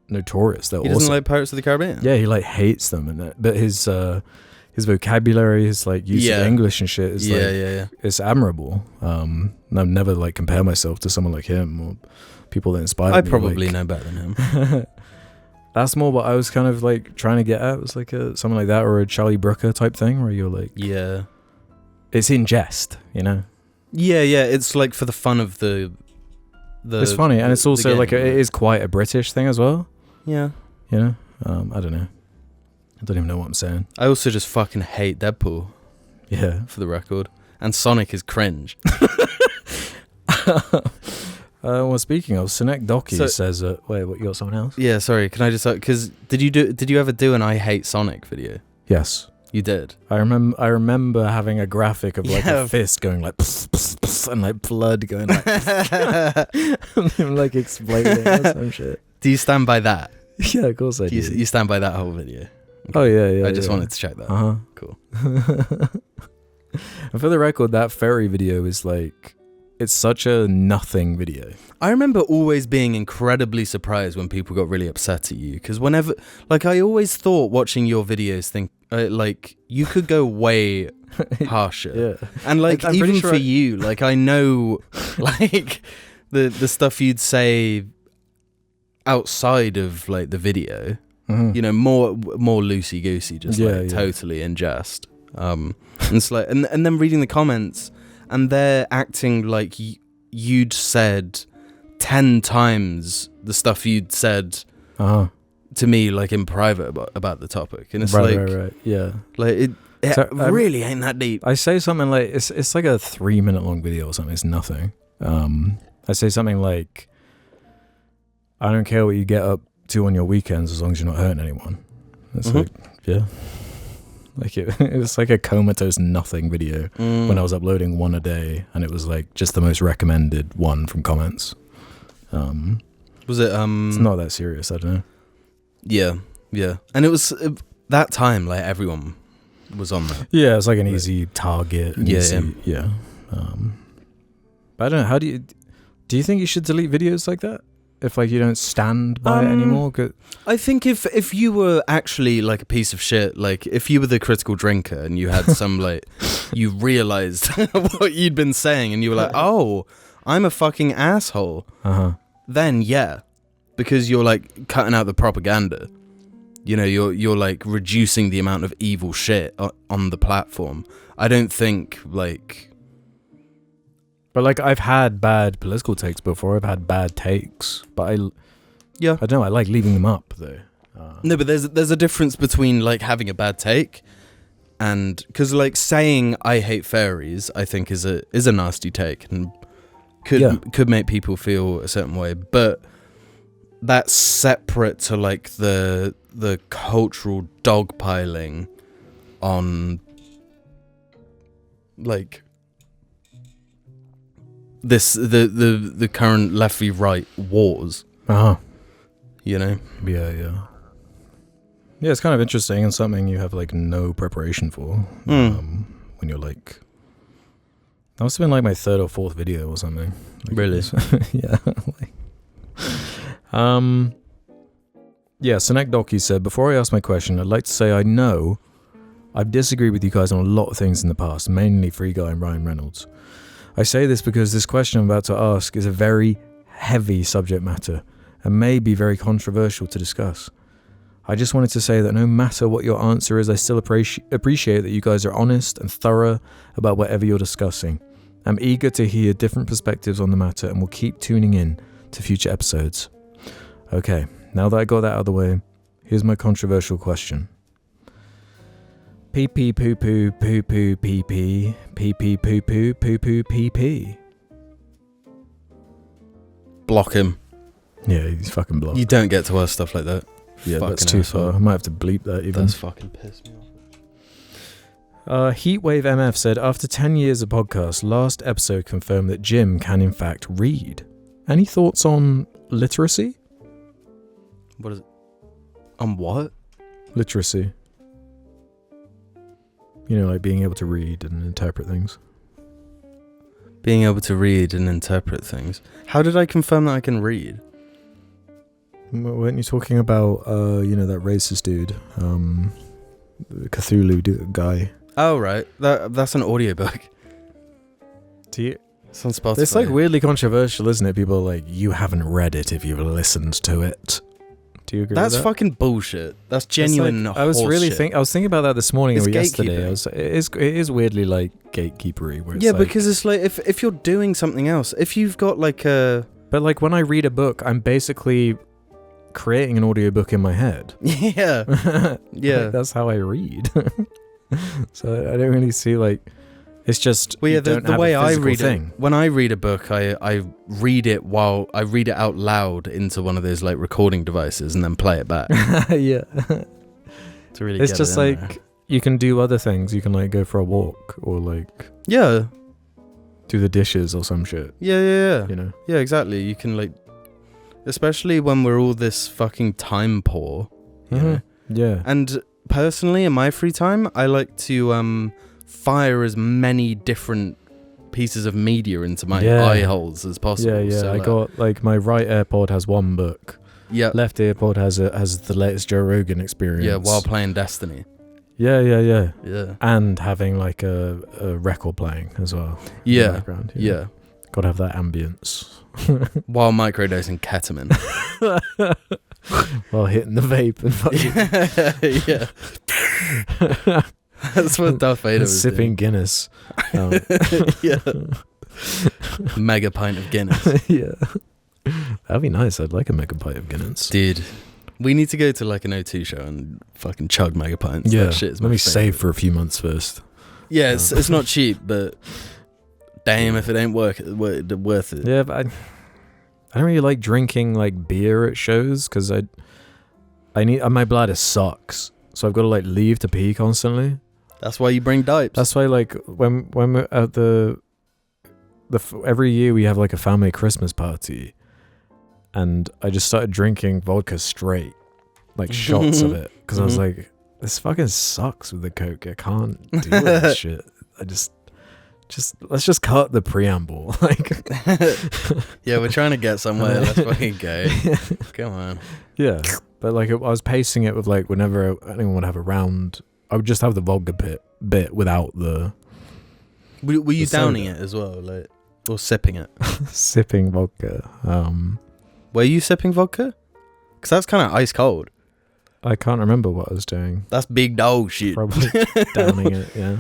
notorious. They're he doesn't like Pirates of the Caribbean. Yeah, he like hates them, but his vocabulary, his like use of English and shit is it's admirable. I've never like compare myself to someone like him or people that inspire me. I probably know better than him. That's more what I was kind of like trying to get at. It was like something like that, or a Charlie Brooker type thing, where you're like, it's in jest, you know. Yeah. It's like for the fun of the. It's funny, and it's also like it is quite a British thing as well. Yeah. You know, I don't know. I don't even know what I'm saying. I also just fucking hate Deadpool. Yeah, for the record, and Sonic is cringe. Well, speaking of, Sinek Doki says, wait, what, you got someone else? Yeah, sorry, can I just, because did you ever do an I Hate Sonic video? Yes. You did? I remember having a graphic of like a fist going like, pss, pss, pss, and like blood going like, and him like exploding or some shit. Do you stand by that? Yeah, of course I do. You stand by that whole video? Okay. Oh, yeah. I just wanted to check that. Uh-huh. Cool. And for the record, that ferry video is like, it's such a nothing video. I remember always being incredibly surprised when people got really upset at you, because whenever, like, I always thought watching your videos, like, you could go way harsher. Yeah. And like even for you, like, I know, like, the stuff you'd say outside of like the video, you know, more loosey goosey, just totally in jest. And it's like, and then reading the comments. And they're acting like you'd said 10 times the stuff you'd said to me, like in private about the topic. And it's right. Yeah. Like it really ain't that deep. I say something like, it's like a 3-minute long video or something. It's nothing. I say something like, I don't care what you get up to on your weekends as long as you're not hurting anyone. It's like, yeah. Like it was like a comatose nothing video when I was uploading one a day, and it was like just the most recommended one from comments. Was it? It's not that serious. I don't know. Yeah. And it was that time, like everyone was on that. Yeah, it's like an easy target. Yeah. But I don't know. How do you think you should delete videos like that? If like you don't stand by it anymore? I think if you were actually like a piece of shit, like if you were the critical drinker and you had some like, you realized what you'd been saying and you were like, oh, I'm a fucking asshole. Then yeah, because you're like cutting out the propaganda. You know, you're like reducing the amount of evil shit on the platform. I don't think like. But like I've had bad political takes before. I've had bad takes, but I don't know. I like leaving them up though. No, but there's a difference between like having a bad take and because like saying I hate fairies, I think is a nasty take and could make people feel a certain way. But that's separate to like the cultural dogpiling on like. The current left v right wars. You know? Yeah. Yeah, it's kind of interesting and something you have like no preparation for. When you're like, that must have been like my 3rd or 4th video or something. Like, Really? Yeah. Yeah, Sinek Doki said, before I ask my question, I'd like to say I know I've disagreed with you guys on a lot of things in the past, mainly Free Guy and Ryan Reynolds. I say this because this question I'm about to ask is a very heavy subject matter and may be very controversial to discuss. I just wanted to say that no matter what your answer is, I still appreciate that you guys are honest and thorough about whatever you're discussing. I'm eager to hear different perspectives on the matter and will keep tuning in to future episodes. Okay, now that I got that out of the way, here's my controversial question. Pee pee poo poo poo poo pee pee pee pee poo poo poo poo pee pee. Block him. Yeah, he's fucking blocked. You don't get to ask stuff like that. Yeah, Fucking that's too asshole. far. I might have to bleep that even. That's fucking pissed me off. Heatwave MF said, after 10 years of podcasts, last episode confirmed that Jim can in fact read. Any thoughts on literacy? What is it? On what? Literacy. You know, like being able to read and interpret things. Being able to read and interpret things. How did I confirm that I can read? Weren't you talking about, that racist dude? The Cthulhu guy. Oh, right. That's an audiobook. Do you... It's on Spotify. It's like weirdly controversial, isn't it? People are like, you haven't read it if you've listened to it. Do you agree That's with that? fucking bullshit. That's genuine I was really I was thinking about that this morning It's or yesterday. gatekeeping. It is weirdly like gatekeepery. Where it's Yeah, like, because it's like if you're doing something else, if you've got like a... But like when I read a book, I'm basically creating an audiobook in my head. Yeah. Yeah. Like, that's how I read. So I don't really see like... It's just Well, yeah, the way I read thing. it, when I read a book, I read it out loud into one of those like recording devices and then play it back. Yeah. To really It's get just it in like there. you can do other things. You can like go for a walk or like Yeah. do the dishes or some shit. Yeah. You know. Yeah, exactly. You can like, especially when we're all this fucking time poor. You know? Yeah. And personally, in my free time, I like to fire as many different pieces of media into my eye holes as possible. Yeah, yeah. So, I got like my right AirPod has one book. Yeah. Left AirPod has the latest Joe Rogan experience. Yeah, while playing Destiny. Yeah. Yeah. And having like a record playing as well. In the Yeah. background, Yeah. Gotta have that ambience. While microdosing ketamine. While hitting the vape and fucking Yeah. That's what Darth Vader was sipping Guinness. Yeah. Mega pint of Guinness. Yeah. That'd be nice. I'd like a mega pint of Guinness. Dude, we need to go to like an O2 show and fucking chug mega pints. Yeah. That shit's Let me save for a few months first. Yeah, it's not cheap, but damn if it ain't worth it. Yeah, but I don't really like drinking like beer at shows because I need my bladder sucks, so I've got to like leave to pee constantly. That's why you bring dipes. That's why like when we're at the every year we have like a family Christmas party, and I just started drinking vodka straight, like shots of it, because I was like, this fucking sucks with the Coke. I can't deal with this shit. I just let's just cut the preamble. Like, yeah, we're trying to get somewhere. Let's fucking go. Come on. Yeah, but like I was pacing it with like whenever anyone would have a round, I would just have the vodka bit without the. Were you the downing soda. it as well, like, or sipping it? Sipping vodka. Were you sipping vodka? Because that's kind of ice cold. I can't remember what I was doing. That's big dog shit. Probably downing it. Yeah.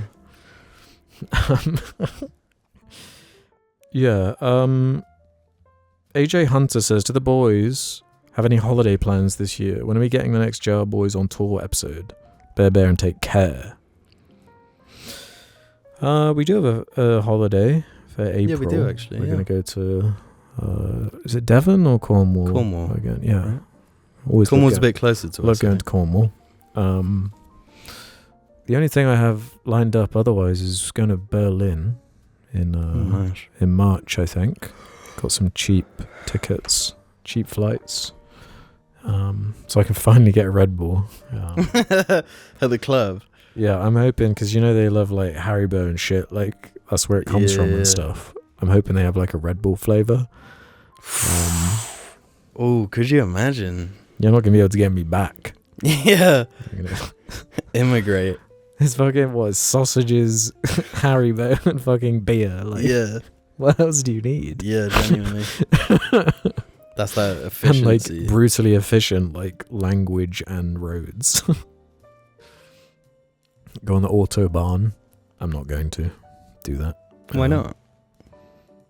Yeah. AJ Hunter says, to the boys, have any holiday plans this year? When are we getting the next Jar Boys on Tour episode? Bear and take care. We do have a holiday for April. Yeah, we do actually. We're going to go to, is it Devon or Cornwall? Cornwall. Again, yeah. Right. Always Cornwall's a bit closer to us. love going to Cornwall. The only thing I have lined up otherwise is going to Berlin in Nice. in March, I think. Got some cheap tickets, cheap flights. so I can finally get a Red Bull. At the club. Yeah, I'm hoping, because you know they love like Haribo and shit, like that's where it comes from and stuff. I'm hoping they have like a Red Bull flavor. Oh, could you imagine? You're not gonna be able to get me back. Yeah. Immigrate. It's fucking sausages, Haribo, and fucking beer. Like, yeah. What else do you need? Yeah, genuinely. That's that efficiency. And like brutally efficient, like language and roads. Go on the Autobahn. I'm not going to do that. Why not?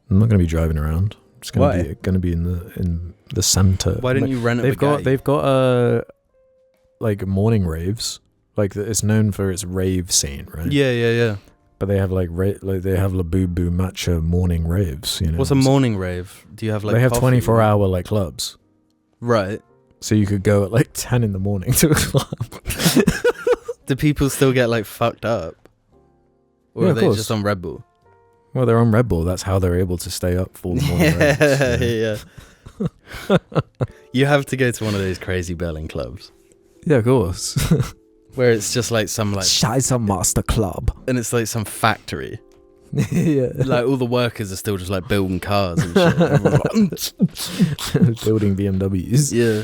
I'm not going to be driving around. I'm just going to be in the center. Why didn't you rent it? They've got like morning raves. Like it's known for its rave scene, right? Yeah. But they have like they have Labubu matcha morning raves. You know, what's a morning rave? Do you have like? They have 24-hour like clubs. Right. So you could go at like 10 in the morning to a club. Do people still get like fucked up? Or Yeah, are of they course. just on Red Bull? Well, they're on Red Bull. That's how they're able to stay up for the morning raves. Yeah. You have to go to one of those crazy Berlin clubs. Yeah, of course. Where it's just like some like Scheiße Master Club. and it's like some factory. Yeah. Like all the workers are still just like building cars and shit. Everyone's like, Building BMWs. yeah.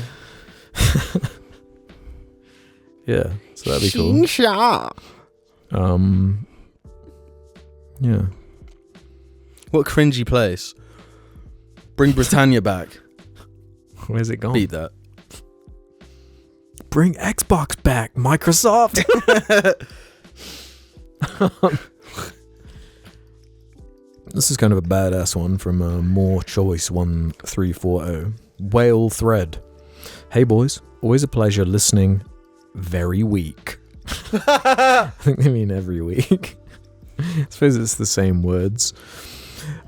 Yeah. So that'd be cool. Yeah. What cringy place? Bring Britannia back. Where's it gone? Beat that. Bring Xbox back, Microsoft. This is kind of a badass one from More Choice 1340. Whale Thread. Hey boys, always a pleasure listening. Very weak. I think they mean every week. I suppose it's the same words.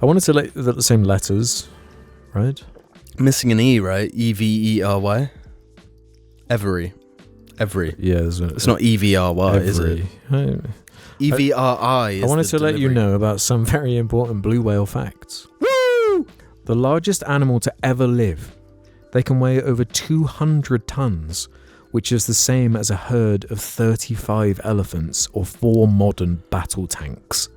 I wanted to let the same letters, right? Missing an E, right? Every. Every. Yeah, It's not EVRY, is it? EVRI is I wanted the to let you delivery. know about some very important blue whale facts. Woo! The largest animal to ever live. They can weigh over 200 tons, which is the same as a herd of 35 elephants or 4 modern battle tanks.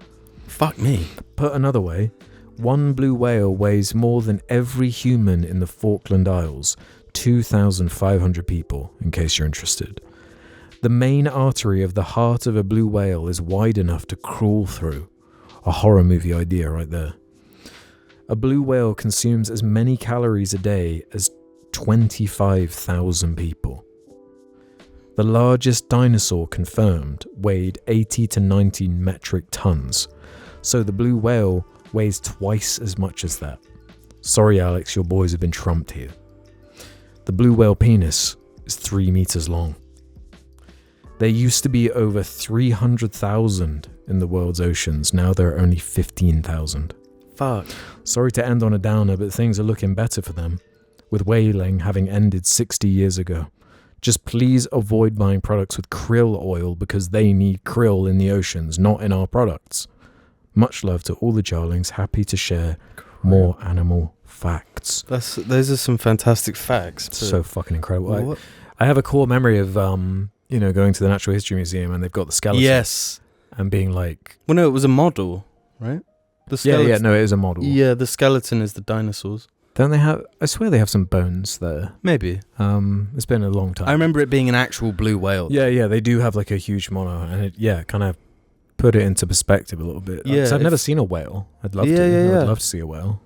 Fuck me. Put another way, one blue whale weighs more than every human in the Falkland Isles, 2,500 people, in case you're interested. The main artery of the heart of a blue whale is wide enough to crawl through. A horror movie idea right there. A blue whale consumes as many calories a day as 25,000 people. The largest dinosaur confirmed weighed 80 to 90 metric tons, so the blue whale weighs twice as much as that. Sorry Alex, your boys have been trumped here. The blue whale penis is 3 meters long. There used to be over 300,000 in the world's oceans, now there are only 15,000. Fuck. Sorry to end on a downer, but things are looking better for them, with whaling having ended 60 years ago. Just please avoid buying products with krill oil because they need krill in the oceans, not in our products. Much love to all the jarlings, happy to share more animal facts. Those are some fantastic facts. So fucking incredible. What? I have a core memory of going to the Natural History Museum and they've got the skeleton. Yes. And being like, well, no, it was a model, right? The yeah, no, it is a model. Yeah, the skeleton is the dinosaurs. Don't they have? I swear they have some bones there. Maybe. It's been a long time. I remember it being an actual blue whale. Yeah, they do have like a huge mono, and it kind of put it into perspective a little bit. Yeah, 'cause I've never seen a whale. I'd love to. Yeah. I'd love to see a whale.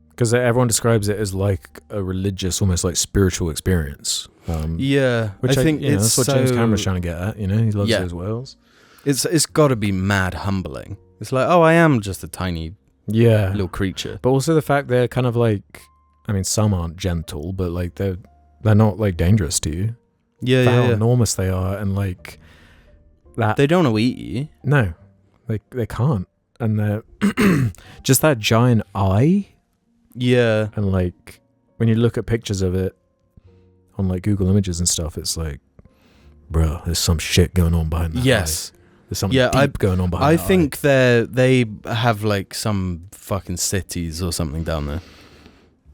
Because everyone describes it as like a religious, almost like spiritual experience. Which I think that's what James Cameron's trying to get at. You know, he loves those whales. It's got to be mad humbling. It's like, oh, I am just a tiny little creature. But also the fact they're kind of like, I mean, some aren't gentle, but like they're not like dangerous to you. Yeah, How enormous they are, and like that. They don't want to eat you. No, they can't, and they're just that giant eye. Yeah, and like when you look at pictures of it on like Google Images and stuff, it's like, bro, there's some shit going on behind that. Yes. Eye. There's something deep going on behind. I think they have like some fucking cities or something down there.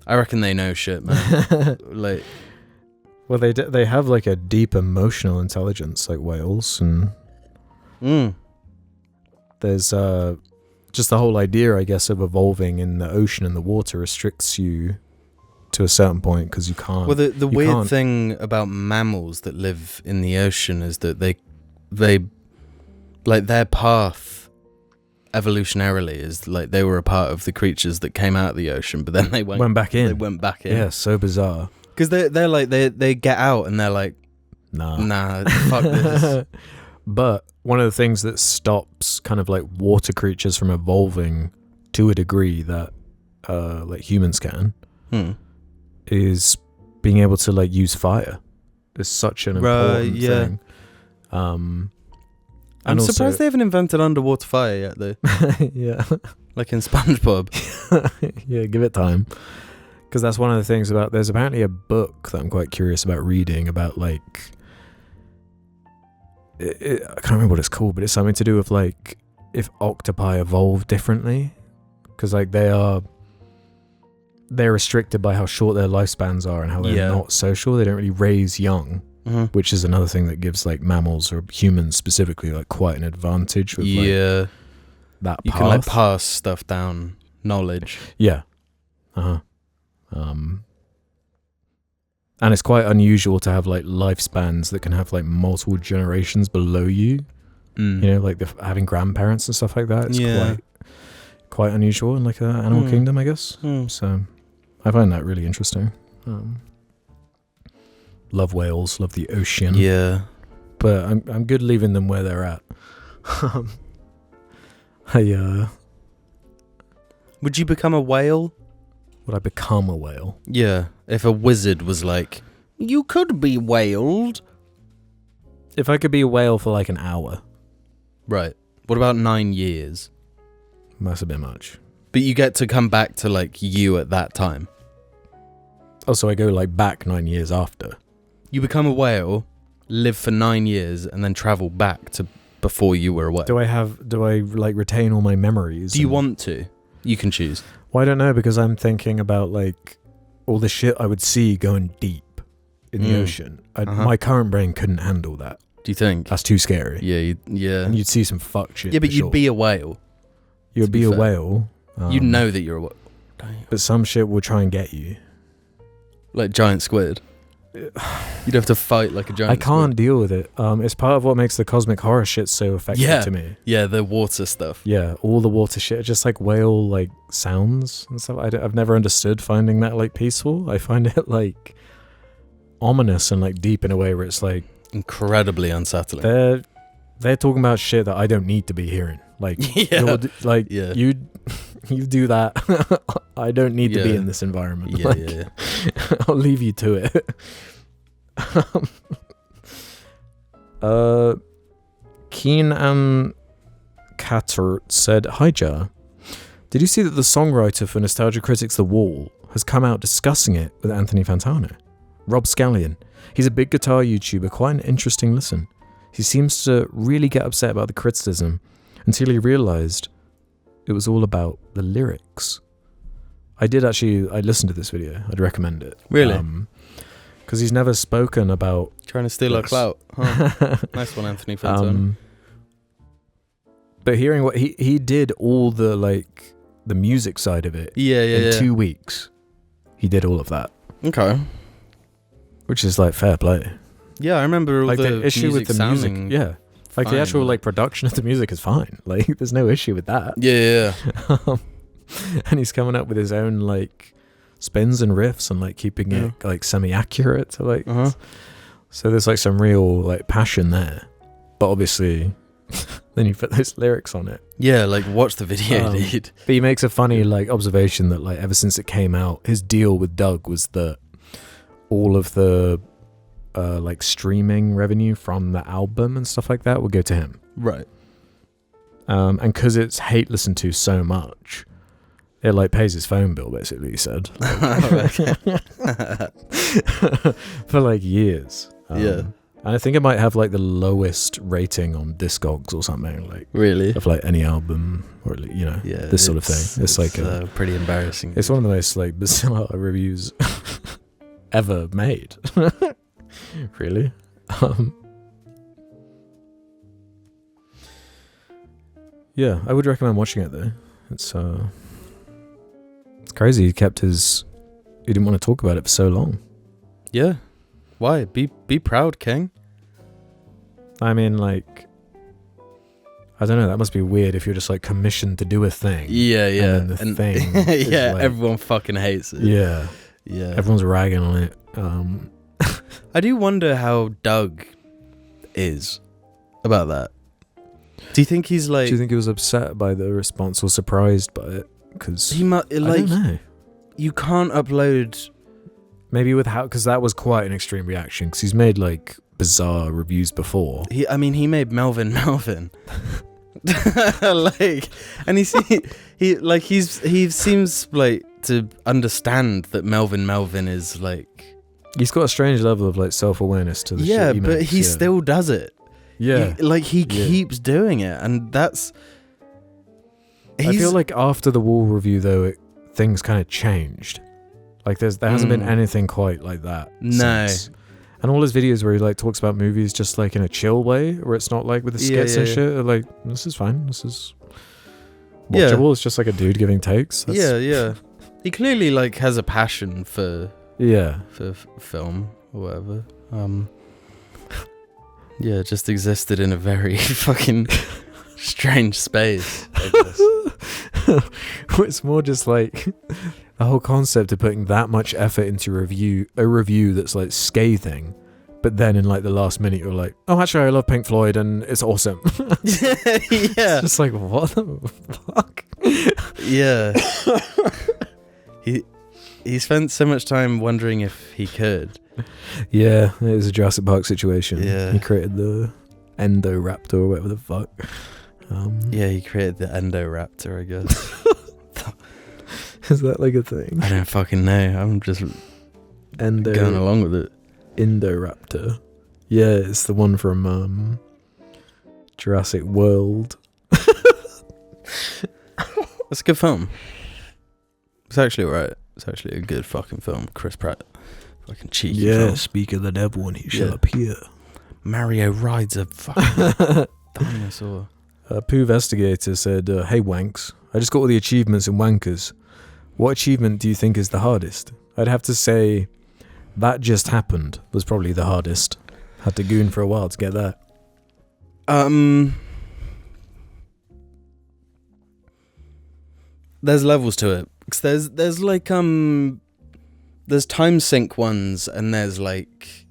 I reckon they know shit, man. Like, well, they have like a deep emotional intelligence, like whales, and there's just the whole idea, I guess, of evolving in the ocean and the water restricts you to a certain point because you can't. Well, the weird thing about mammals that live in the ocean is that they like their path evolutionarily is like they were a part of the creatures that came out of the ocean, but then they went back in. They went back in. Yeah, so bizarre. Because they're like they get out and they're like, nah, fuck this. But one of the things that stops kind of like water creatures from evolving to a degree that like humans can is being able to like use fire. It's such an important thing. I'm surprised they haven't invented underwater fire yet, though. Yeah. Like in SpongeBob. Yeah, give it time. Because that's one of the things about... There's apparently a book that I'm quite curious about reading about, like... I can't remember what it's called, but it's something to do with, like, if octopi evolve differently. Because, like, they're restricted by how short their lifespans are and how they're not social. They don't really raise young. Which is another thing that gives like mammals or humans specifically like quite an advantage with like that you path. Can like pass stuff down, knowledge. And it's quite unusual to have like lifespans that can have like multiple generations below you. You know, like having grandparents and stuff like that. It's quite unusual in like an animal kingdom, I guess. So I find that really interesting. Love whales, love the ocean. Yeah. But I'm good leaving them where they're at. Would you become a whale? Would I become a whale? Yeah. If a wizard was like, you could be whaled. If I could be a whale for like an hour. Right. What about 9 years? That's a bit much. But you get to come back to like you at that time. Oh, so I go like back 9 years after. You become a whale, live for 9 years, and then travel back to before you were a whale. Do I like retain all my memories? Do you want to? You can choose. Well, I don't know, because I'm thinking about like all the shit I would see going deep in the ocean. My current brain couldn't handle that. Do you think? That's too scary. Yeah. And you'd see some fuck shit. Yeah, but you'd be a whale. You'd be a whale. You know that you're a whale. But some shit will try and get you. Like giant squid. You'd have to fight like a giant I can't squid. deal with it. It's part of what makes the cosmic horror shit so effective to me. Yeah, the water stuff. Yeah, all the water shit, just like whale like sounds and stuff. I've never understood finding that like peaceful. I find it like ominous and like deep in a way where it's like incredibly unsettling. They're talking about shit that I don't need to be hearing. Like you do that. I don't need to be in this environment. Yeah. I'll leave you to it. Keen and Catert said, "Hi Jar. Did you see that the songwriter for Nostalgia Critics The Wall has come out discussing it with Anthony Fantano? Rob Scallion. He's a big guitar YouTuber, quite an interesting listen. He seems to really get upset about the criticism until he realised it was all about the lyrics." I listened to this video. I'd recommend it. Really? Because he's never spoken about... Trying to steal our clout. Huh? Nice one, Anthony Fantano. But hearing what... He did all the, like, the music side of it. In 2 weeks. He did all of that. Okay. Which is, like, fair play. Yeah, I remember all like the issue with the music. Yeah. Like, fine. the actual, like, production of the music is fine. Like, there's no issue with that. Yeah. And he's coming up with his own, like, spins and riffs and, like, keeping it, like, semi-accurate to, like... So there's, like, some real, like, passion there. But obviously, then you put those lyrics on it. Yeah, like, watch the video, dude. But he makes a funny, like, observation that, like, ever since it came out, his deal with Doug was that all of the... like streaming revenue from the album and stuff like that would go to him. Right. And because it's hate listened to so much, it like pays his phone bill, basically, he said. For like years. And I think it might have like the lowest rating on Discogs or something, like Really? of like any album or this sort of thing. It's like pretty embarrassing. it's one of the most like bizarre reviews ever made. Really. Yeah, I would recommend watching it though. It's crazy. He didn't want to talk about it for so long. Yeah. Why? Be proud, King. I mean, like, I don't know. That must be weird if you're just like commissioned to do a thing. Yeah. And then the thing. Is, yeah. like, Everyone fucking hates it. Yeah. Yeah. Everyone's ragging on it. I do wonder how Doug is about that. Do you think he's like? Do you think he was upset by the response or surprised by it? Because he might like. I don't know. You can't upload. Maybe because that was quite an extreme reaction. Because he's made like bizarre reviews before. He made Melvin. Like, and he seems like to understand that Melvin is like. He's got a strange level of like self-awareness to the shit he but makes, he still does it. Yeah. He keeps doing it, and that's. I feel like after the Wall review though, things kind of changed. Like there hasn't been anything quite like that. No. Since. And all his videos where he like talks about movies just like in a chill way, where it's not like with the skits and shit. Like, this is fine. This is watchable. Yeah. It's just like a dude giving takes. Yeah. He clearly like has a passion for film or whatever. Yeah, just existed in a very fucking strange space, I guess. It's more just like the whole concept of putting that much effort into a review that's like scathing, but then in like the last minute you're like, oh, actually I love Pink Floyd and it's awesome. Yeah. It's just like, what the fuck? Yeah. He spent so much time wondering if he could. Yeah, it was a Jurassic Park situation. Yeah. He created the Endoraptor or whatever the fuck. Yeah, he created the Endoraptor, I guess. Is that like a thing? I don't fucking know. I'm just going along with it. Endoraptor. Yeah, it's the one from Jurassic World. That's a good film. It's actually alright. It's actually a good fucking film. Chris Pratt. Fucking cheeky film. Speak of the devil and he shall appear. Mario rides a fucking dinosaur. Pooh Vestigator said, hey wanks, I just got all the achievements in Wankers. What achievement do you think is the hardest? I'd have to say That Just Happened was probably the hardest. Had to goon for a while to get that. There's levels to it. 'Cause there's like there's time sync ones, and there's like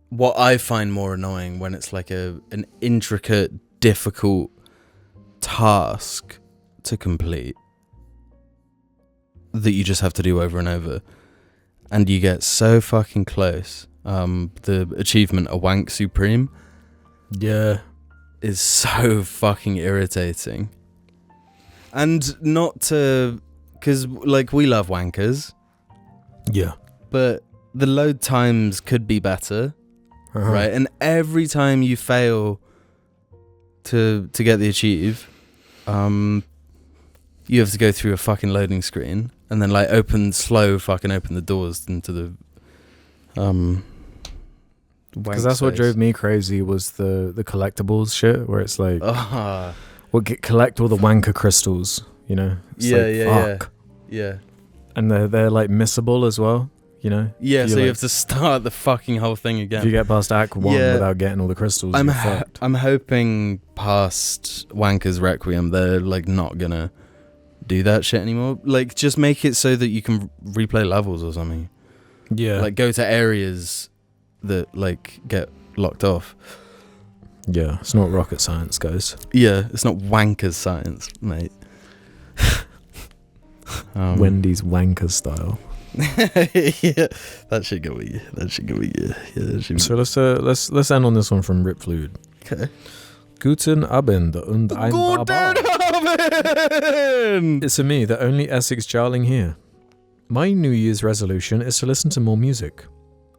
what I find more annoying when it's like an intricate, difficult task to complete that you just have to do over and over, and you get so fucking close. The achievement, A Wank Supreme, is so fucking irritating. And not to, because like we love wankers, but the load times could be better, right? And every time you fail to get the achieve, you have to go through a fucking loading screen and then like open the doors into the because that's what drove me crazy was the collectibles shit, where it's like collect all the wanker crystals, you know? It's yeah. And they're like missable as well, you know? Yeah, so like, you have to start the fucking whole thing again. If you get past Act 1 without getting all the crystals, I'm you're fucked. I'm hoping past Wanker's Requiem, they're like not gonna do that shit anymore. Like, just make it so that you can replay levels or something. Yeah. Like, go to areas that like get locked off. Yeah, it's not rocket science, guys. Yeah, it's not wanker's science, mate. Wendy's wanker style. Yeah, that should go with you. So let's end on this one from Rip Fluid. Okay. Guten Abend und ein Barbar. It's a me, the only Essex Jarling here. My New Year's resolution is to listen to more music.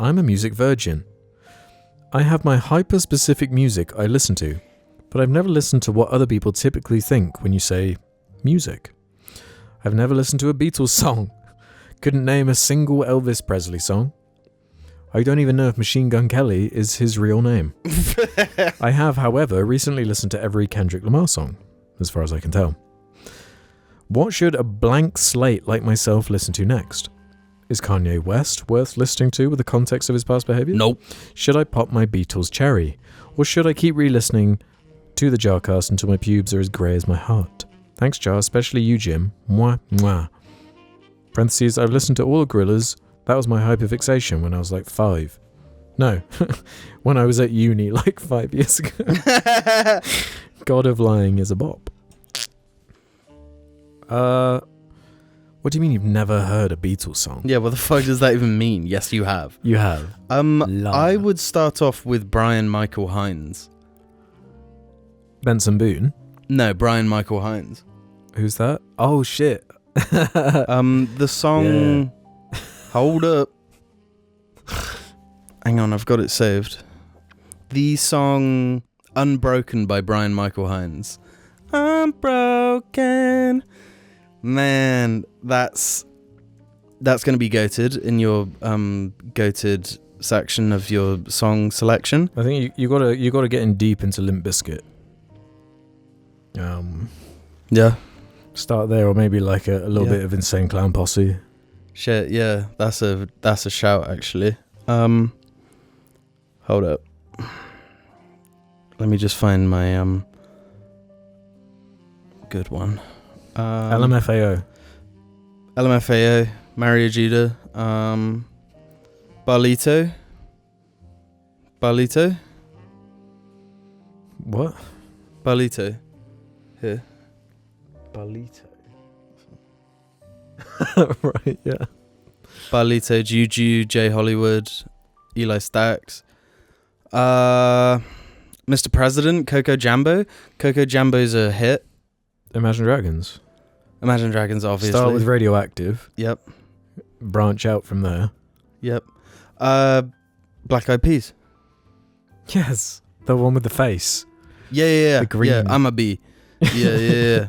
I'm a music virgin. I have my hyper-specific music I listen to, but I've never listened to what other people typically think when you say music. I've never listened to a Beatles song. Couldn't name a single Elvis Presley song. I don't even know if Machine Gun Kelly is his real name. I have, however, recently listened to every Kendrick Lamar song, as far as I can tell. What should a blank slate like myself listen to next? Is Kanye West worth listening to with the context of his past behaviour? Nope. Should I pop my Beatles cherry? Or should I keep re-listening to the Jarcast until my pubes are as grey as my heart? Thanks, Jar, especially you, Jim. Mwah, mwah. Parentheses, I've listened to all the Gorillaz. That was my hyperfixation when I was like 5. No, when I was at uni like 5 years ago. God of Lying is a bop. What do you mean you've never heard a Beatles song? Yeah, what the fuck does that even mean? Yes, you have. You have. I would start off with Brian Michael Hines. Benson Boone? No, Brian Michael Hines. Who's that? Oh, shit. The song... Yeah. Hold up. Hang on, I've got it saved. The song Unbroken by Brian Michael Hines. Unbroken. Man, that's going to be goated in your goated section of your song selection. I think you gotta get in deep into Limp Bizkit. Yeah. Start there, or maybe like a little bit of Insane Clown Posse. Shit, yeah, that's a shout actually. Hold up. Let me just find my good one. LMFAO, Mario Judah, Barlito. What? Barlito. Here. Barlito. Right, yeah. Barlito, Juju, J Hollywood, Eli Stacks, Mr. President, Coco Jambo. Coco Jambo's a hit. Imagine Dragons. Imagine Dragons, obviously. Start with Radioactive. Yep. Branch out from there. Yep. Black Eyed Peas. Yes, the one with the face. Yeah. The green. Yeah, I'm a bee. Yeah.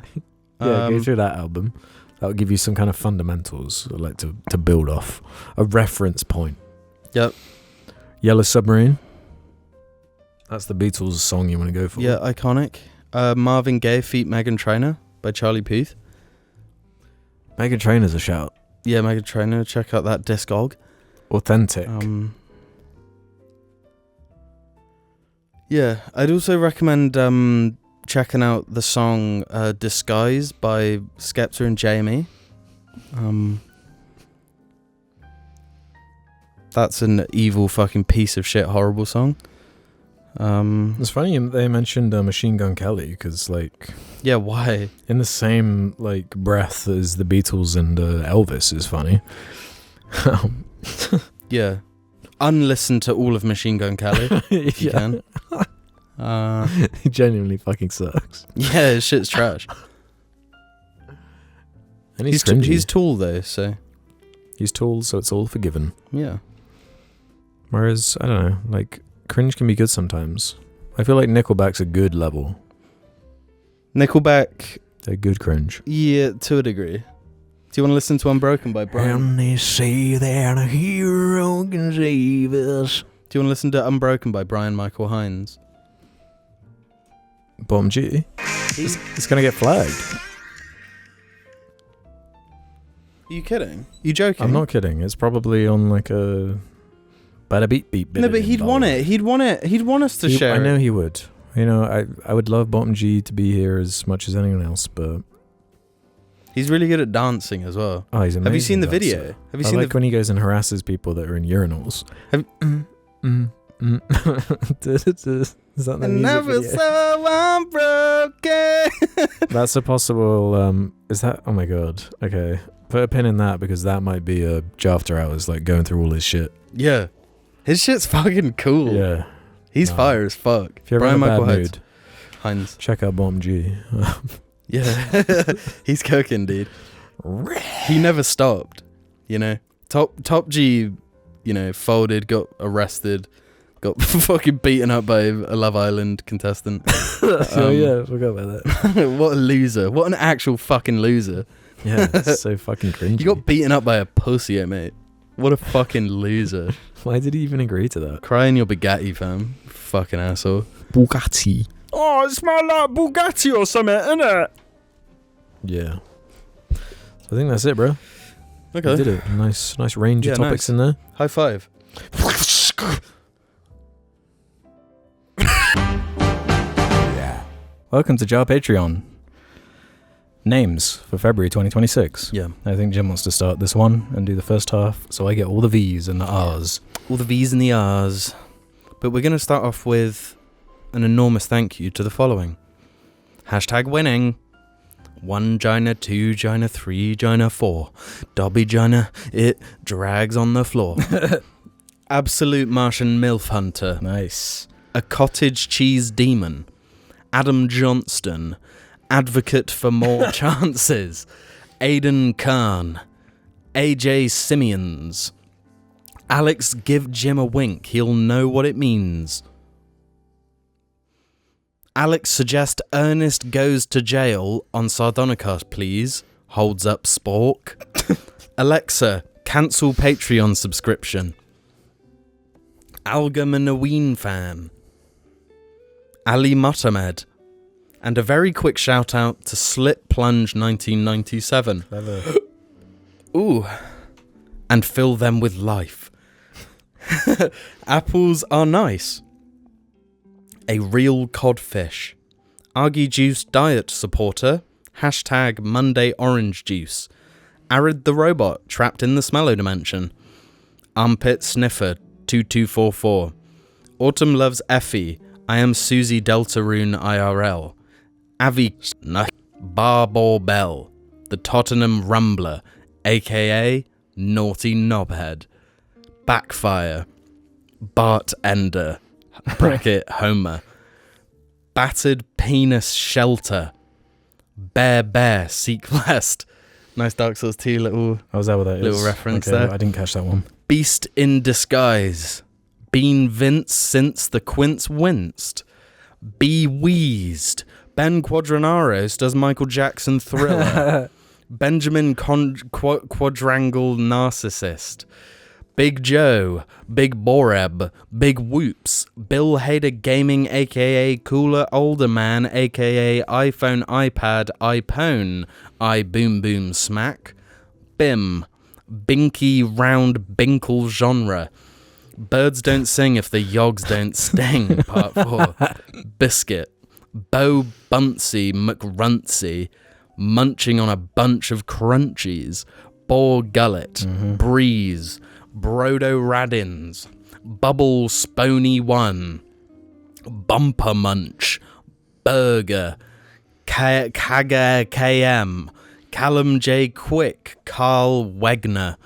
Go through that album. That'll give you some kind of fundamentals, like to build off. A reference point. Yep. Yellow Submarine. That's the Beatles song you want to go for. Yeah, iconic. Marvin Gaye feat. Meghan Trainor by Charlie Puth. Meghan Trainor's a shout. Yeah, Meghan Trainor. Check out that discog. Authentic. Yeah, I'd also recommend checking out the song Disguise by Skepta and Jamie. That's an evil fucking piece of shit horrible song. It's funny they mentioned Machine Gun Kelly, because like, yeah, why? In the same like breath as the Beatles and Elvis is funny. Yeah, unlisten to all of Machine Gun Kelly if you can. He genuinely fucking sucks. Yeah, his shit's trash. And he's tall though, so he's tall, so it's all forgiven. Yeah. Whereas I don't know, like cringe can be good sometimes. I feel like Nickelback's a good level. Nickelback, they're good cringe. Yeah, to a degree. Do you want to listen to Unbroken by Brian? And they say that a hero can save us. Do you want to listen to Unbroken by Brian Michael Hines? Bottom G. It's gonna get flagged. Are you kidding? You joking? I'm not kidding. It's probably on like a bada beep beep. No, but he'd want it. He'd want us to share. I know he would. You know, I would love Bottom G to be here as much as anyone else, but he's really good at dancing as well. Oh, he's amazing. Have you seen the dancer. video? Have you I seen like when he goes and harasses people that are in urinals. Is that the music never video? so unbroken. That's a possible. Is that? Oh my god. Okay, put a pin in that, because that might be a After Hours, like going through all his shit. Yeah, his shit's fucking cool. Yeah, he's fire as fuck. If you're Brian in a Michael bad mood, Hines. check out Bomb G. Yeah, he's cooking, dude. He never stopped. You know, Top G. You know, folded, got arrested. got fucking beaten up by a Love Island contestant. Oh yeah, I forgot about that. What a loser. What an actual fucking loser. Yeah, it's so fucking cringy. You got beaten up by a pussy, mate. What a fucking loser. Why did he even agree to that? Cry in your Bugatti, fam. Fucking asshole. Bugatti. Oh, it smells like Bugatti or something, innit? Yeah. So I think that's it, bro. Okay. We did it. Nice range of topics in there. High five. Welcome to Jar Patreon. Names for February 2026. Yeah. I think Jim wants to start this one and do the first half, so I get all the V's and the R's. All the V's and the R's. But we're going to start off with an enormous thank you to the following. #winning. 1 Gina, 2 Gina, 3 Gina, 4. Dobby Gina, it drags on the floor. Absolute Martian MILF Hunter. Nice. A cottage cheese demon. Adam Johnston. Advocate for more chances. Aidan Khan. AJ Simeons. Alex, give Jim a wink. He'll know what it means. Alex suggest Ernest goes to jail on Sardonicast, please. Holds up Spork. Alexa, cancel Patreon subscription. Alga Manaween fan. Ali Motamed. And a very quick shout out to Slip Plunge 1997. Ooh. And fill them with life. Apples are nice. A real codfish. Argy Juice diet supporter. #Monday orange juice. Arid the robot trapped in the smello dimension. Armpit sniffer 2244. Autumn loves Effie. I am Susie Deltaroon IRL. Avi Barbor Bell. The Tottenham Rumbler, aka Naughty Knobhead. Backfire. Bart Ender. Bracket Homer. Battered Penis Shelter. Bear Seek West. Nice Dark Souls 2 little How's that what that little is? reference Okay, there. I didn't catch that one. Beast in Disguise. Been Vince since the quince winced. Be wheezed. Ben Quadranaros does Michael Jackson Thriller. Benjamin Quadrangle Narcissist. Big Joe, Big Boreb, Big Whoops, Bill Hader Gaming aka Cooler Older Man aka iPhone iPad iPone, I Boom Boom Smack, Bim, Binky Round Binkle Genre, Birds Don't Sing If the Yogs Don't Sting, Part 4, Biscuit, Bo Buncy McRuntsy, Munching on a Bunch of Crunchies, Boar Gullet, Breeze, Brodo Radins, Bubble Spony 1, Bumper Munch, Burger, Kaga KM, Callum J. Quick, Carl Wegner,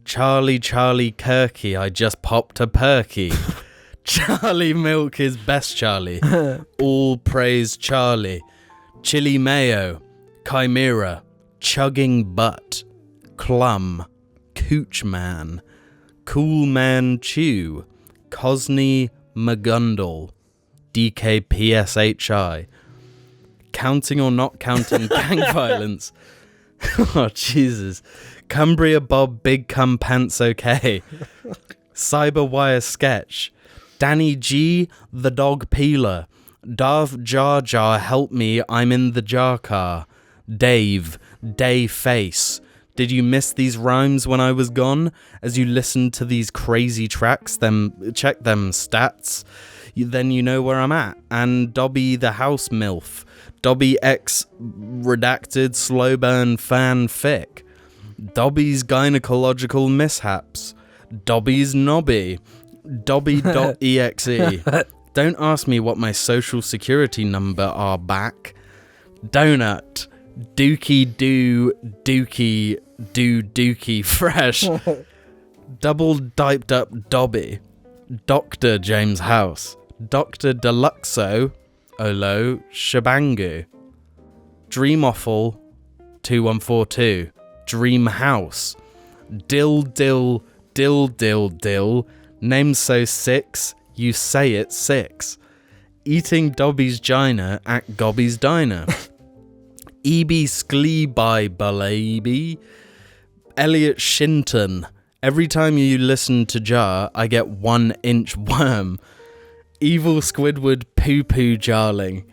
Charlie Kirky, I just popped a perky. Charlie Milk is best Charlie. All praise Charlie. Chili Mayo, Chimera, Chugging Butt, Clum, Cooch Man, Cool Man Chew, Cosney McGundle, DKPSHI, Counting or Not Counting Gang Violence. Oh, Jesus. Cumbria Bob Big Cum Pants OK. Cyberwire Sketch. Danny G, The Dog Peeler. Darth Jar Jar Help Me, I'm in the jar car. Dave, Day Face. Did you miss these rhymes when I was gone? As you listen to these crazy tracks, check them stats. Then you know where I'm at. And Dobby the House MILF. Dobby X Redacted Slow Burn Fanfic. Dobby's Gynecological Mishaps. Dobby's Nobby. Dobby.exe. Don't ask me what my social security number are back. Donut. Dookie fresh. Double diped up Dobby. Dr. James House. Dr. Deluxo. Olo Shabangu. Dreamoffle 2142. Dream House. Dill. Name so 6. You say it 6. Eating Dobby's Gina at Gobby's Diner. E.B. Skleeby Balaby. Elliot Shinton. Every time you listen to Jar, I get 1-inch worm. Evil Squidward Poo Poo Jarling.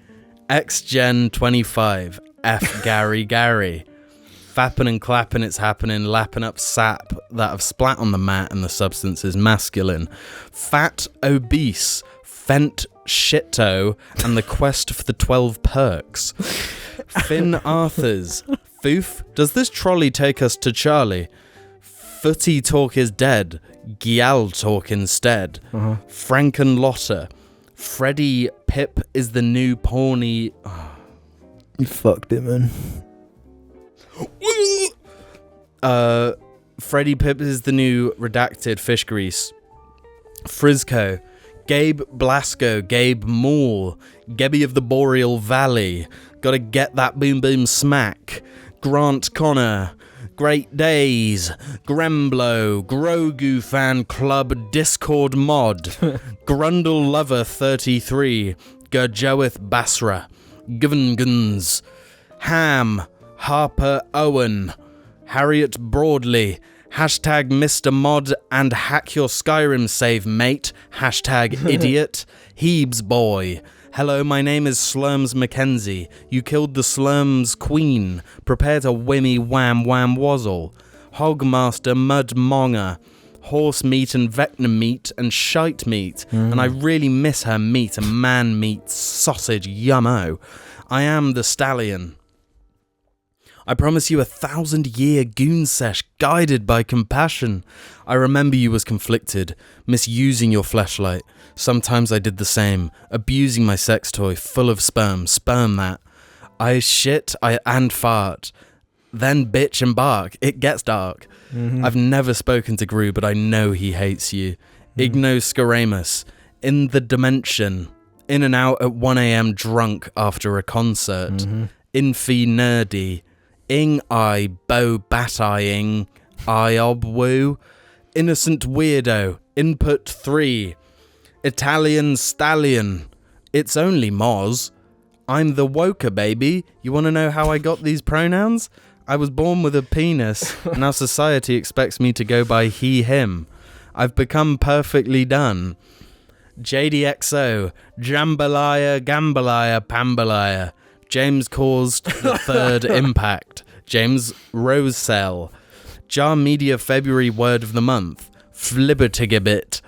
X-Gen 25. F. Gary Gary. Fapping and clapping, it's happening, lapping up sap that have splat on the mat and the substance is masculine. Fat, obese, fent, shitto, and the quest for the 12 perks. Finn Arthurs. Foof, does this trolley take us to Charlie? Footy talk is dead. Gyal talk instead. Frankenlotter. Freddy Pip is the new porny... You fucked it, man. Freddy Pip is the new redacted fish grease. Frisco. Gabe Blasco. Gabe Moore. Gebby of the Boreal Valley. Gotta get that boom boom smack. Grant Connor. Great Days. Gremblo. Grogu Fan Club Discord Mod. Grundle Lover 33. Gurjoeth Basra. Guns. Ham. Harper Owen, Harriet Broadley, hashtag Mr. Mod and hack your Skyrim save, mate, hashtag idiot, Heebs boy. Hello, my name is Slurms Mackenzie. You killed the Slurms queen. Prepare to whammy wham wham wazzle. Hogmaster Mud Monger. Horse meat and vecna meat and shite meat. And I really miss her meat and man meat sausage yummo. I am the stallion. I promise you 1,000-year goon sesh guided by compassion. I remember you was conflicted, misusing your fleshlight. Sometimes I did the same, abusing my sex toy full of sperm that. I shit, and fart. Then bitch and bark. It gets dark. I've never spoken to Gru, but I know he hates you. Ignos Scoramus. In the dimension. In and out at 1 a.m. drunk after a concert. Infi nerdy. Ing I bo bat-eyeing, I-ob-woo, innocent weirdo, input 3, Italian stallion, it's only Moz, I'm the woker baby, you want to know how I got these pronouns? I was born with a penis, and now society expects me to go by he, him, I've become perfectly done, JDXO, Jambalaya, Gambalaya, Pambalaya, James caused the third impact. James Rosell. Jar Media February word of the month. Flibbertigabit.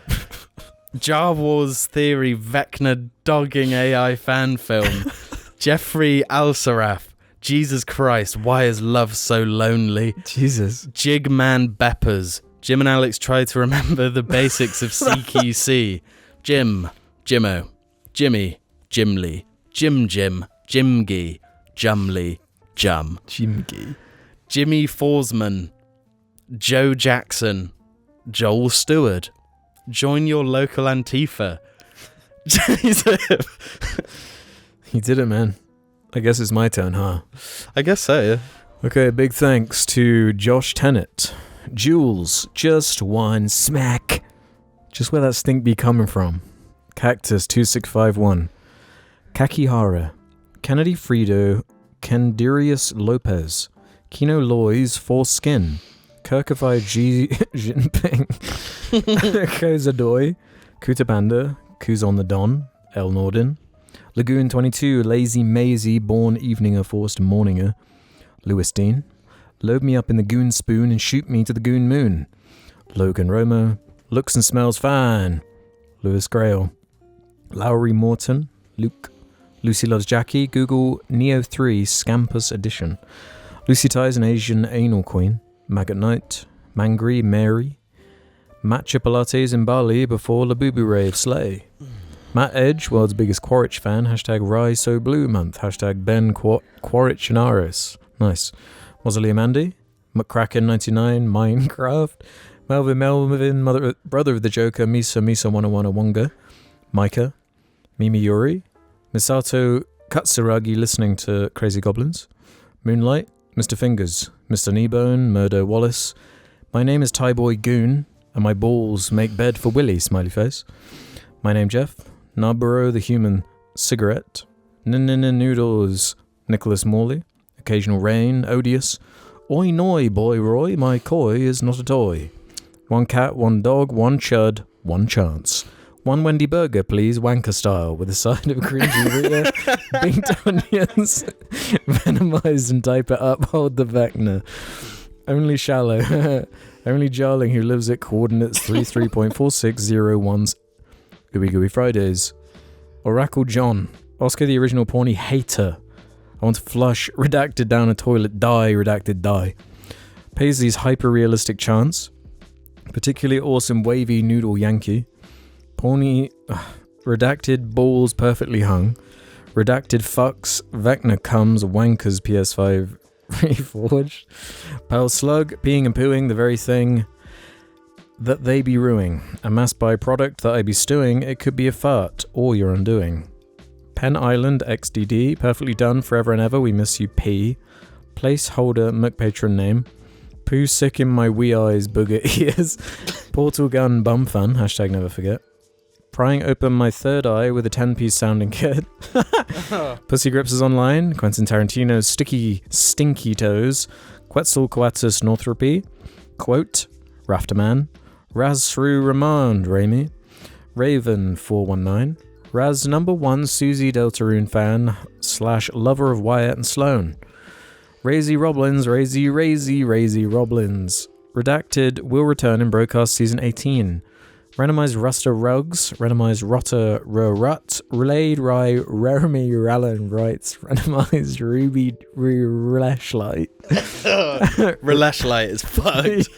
Jar Wars Theory Vecna dogging AI fan film. Jeffrey Alsaraf. Jesus Christ, why is love so lonely? Jesus. Jigman Beppers. Jim and Alex try to remember the basics of CQC. Jim. Jimmo. Jimmy. Jimly. Jim. Jimgy, Jumley, Jum. Jimgy. Jimmy Forsman. Joe Jackson. Joel Stewart. Join your local Antifa. He did it, man. I guess it's my turn, huh? I guess so, yeah. Okay, big thanks to Josh Tennant. Jules, just one smack. Just where that stink be coming from. Cactus 2651. Kakihara. Kennedy Friedo, Candirius Lopez, Kino Loys, Foreskin, Kirkified Xi Jinping, Kozadoy, Kutabanda, Kuz on the Don, El Norden, Lagoon 22, Lazy Maisie, Born Eveninger, Forced Morninger, Lewis Dean, Load me up in the goon spoon and shoot me to the goon moon, Logan Romo, Looks and smells fine, Lewis Grail, Lowry Morton, Luke, Lucy Loves Jackie, Google Neo 3 Scampus Edition. Lucy Ties an Asian Anal Queen. Maggot Knight. Mangry Mary. Matcha Pilates in Bali before Labubu Rave Slay. Matt Edge, world's biggest Quaritch fan. Hashtag Rise So Blue Month. Hashtag Ben Quaritch and Aris. Nice. Mausoleum Andy. McCracken99. Minecraft. Melvin, brother of the Joker. Misa 101 Wonga. Micah. Mimi Yuri. Misato Katsuragi listening to Crazy Goblins. Moonlight, Mr. Fingers, Mr. Kneebone, Murdo Wallace. My name is Thai Boy Goon, and my balls make bed for Willie, smiley face. My name Jeff. Narborough the Human. Cigarette. Noodles. Nicholas Morley. Occasional Rain. Odious. Oi noi, boy Roy, my koi is not a toy. One cat, one dog, one chud, one chance. One Wendy burger, please, wanker style, with a side of green burrito, baked onions, venomized and type it up, hold the Vecna. Only shallow. Only Jarling who lives at coordinates 33.4601's Gooey Gooey Fridays. Oracle John. Oscar the original porny hater. I want to flush, redacted down a toilet, die, redacted, die. Paisley's hyper-realistic chance. Particularly awesome wavy noodle Yankee. Porny, redacted balls perfectly hung. Redacted fucks, Vecna comes, wankers PS5 reforged. Pale slug, peeing and pooing, the very thing that they be ruining. A mass byproduct that I be stewing, it could be a fart, or your undoing. Pen Island XDD, perfectly done forever and ever, we miss you P. Placeholder Patron name. Poo sick in my wee eyes, booger ears. Portal gun bum fun, hashtag never forget. Prying open my third eye with a 10-piece sounding kit. Pussy Grips is online. Quentin Tarantino's sticky, stinky toes. Quetzalcoatlus Northropy. Quote, Rafterman. Razshrew Ramond, Raimi. Raven 419. Raz number 1 Susie Deltarune fan / lover of Wyatt and Sloane. Razy Roblins, Razy Roblins. Redacted will return in broadcast season 18. Randomized Ruster Rugs, randomized Rotter Rut, relayed Rye Raramy Rallan Rights, randomized Ruby Relashlight. Relashlight is fucked.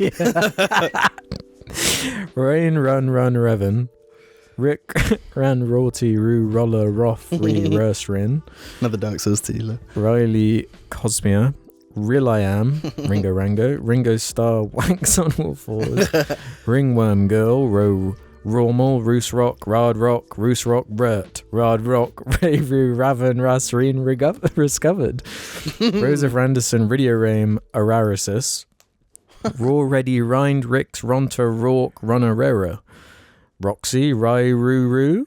Rain Run Revan. Rick Ran Rorty Roo Roller Roth Re Rin. Another Dark Souls dealer. Riley Cosmia. Real I Am. Ringo Rango. Ringo Star Wanks on all fours. Ringworm Girl. Romal. Roos Rock. Roos Rock Bert. Rod Rock. Ravu Raven Rasreen Discovered. Rose of Randerson. Ridioraim Araresis. Raw Ready Rind Rix Ronta Rourke Runnerera. Roxy, Rai Roo,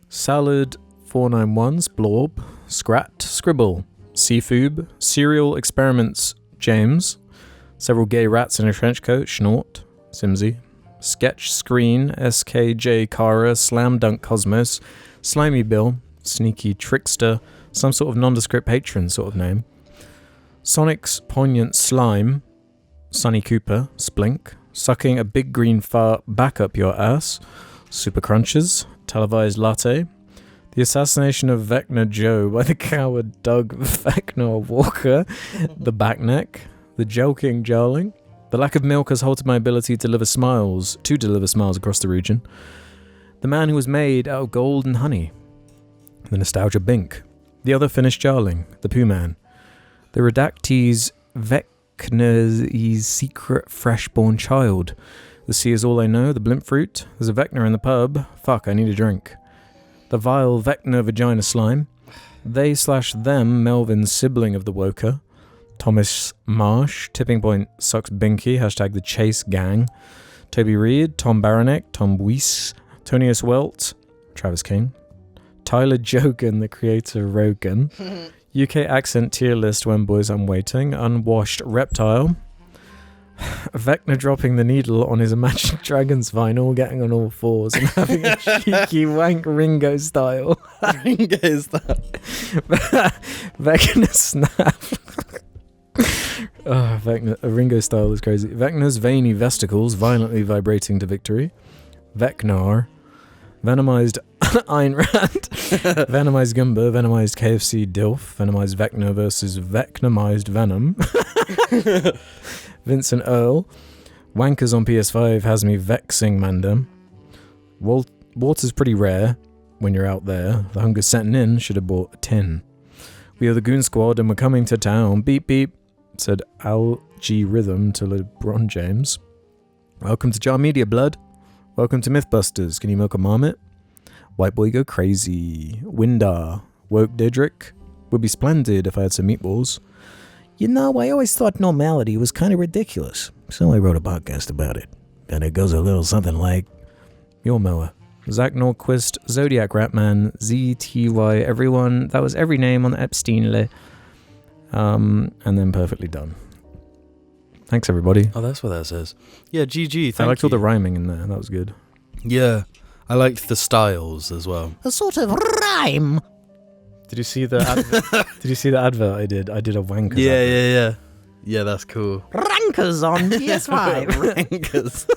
Salad 491, Splorb, Scrat, Scribble, Seafoob, Serial Experiments, James, several gay rats in a trench coat, Schnort, Simsy, Sketch Screen, SKJ Kara, Slam Dunk Cosmos, Slimy Bill, Sneaky Trickster, some sort of nondescript patron sort of name, Sonic's Poignant Slime, Sonny Cooper, Splink, Sucking a Big Green Fart Back Up Your Ass, Super Crunches, Televised Latte, The Assassination of Vecna Joe by the coward Doug Vecna Walker, The Backneck, The Joking Jarling, The Lack of Milk has halted my ability to deliver smiles across the region, The Man Who Was Made Out of Gold and Honey, The Nostalgia Bink, The Other Finished Jarling, The Pooh Man, The Redactees Vecna's Secret Freshborn Child, The Sea Is All I Know, The Blimp Fruit, There's a Vecna in the pub, fuck, I need a drink, The Vile Vecna Vagina Slime, They/Them Melvin Sibling of the Woker, Thomas Marsh, Tipping Point Sucks Binky, hashtag The Chase Gang, Toby Reed, Tom Baranek, Tom Weiss, Tonius Welt, Travis King, Tyler Jogan, the creator of Rogan, UK accent tier list when boys I'm waiting, Unwashed Reptile, Vecna dropping the needle on his Imagine Dragons vinyl, getting on all fours and having a cheeky wank Ringo style. Ringo style. Vecna snap. Oh, Vecna, Ringo style is crazy. Vecna's veiny vesticles violently vibrating to victory. Vecnar. Venomized Ayn Rand. Venomized Gumba. Venomized KFC Dilf. Venomized Vecna versus Vecnamized Venom. Vincent Earl. Wankers on PS5 has me vexing Mandem. Water's pretty rare when you're out there. The hunger's setting in. Should have bought a tin. We are the Goon Squad and we're coming to town. Beep beep, said Al G Rhythm to LeBron James. Welcome to Jar Media, blood. Welcome to Mythbusters. Can you milk a marmot? White boy go crazy. Windar. Woke Didrik. Would be splendid if I had some meatballs. You know, I always thought normality was kind of ridiculous, so I wrote a podcast about it. And it goes a little something like, Your mower. Zach Norquist, Zodiac Ratman, ZTY, everyone. That was every name on the Epstein list. And then perfectly done. Thanks, everybody. Oh, that's what that says. Yeah, GG. I liked all you. the rhyming in there. That was good. Yeah, I liked the styles as well. A sort of rhyme. Did you see the Did you see the advert I did? I did a wankers. Yeah, advert. yeah, yeah. Yeah, that's cool. Rankers on PS5. Rankers.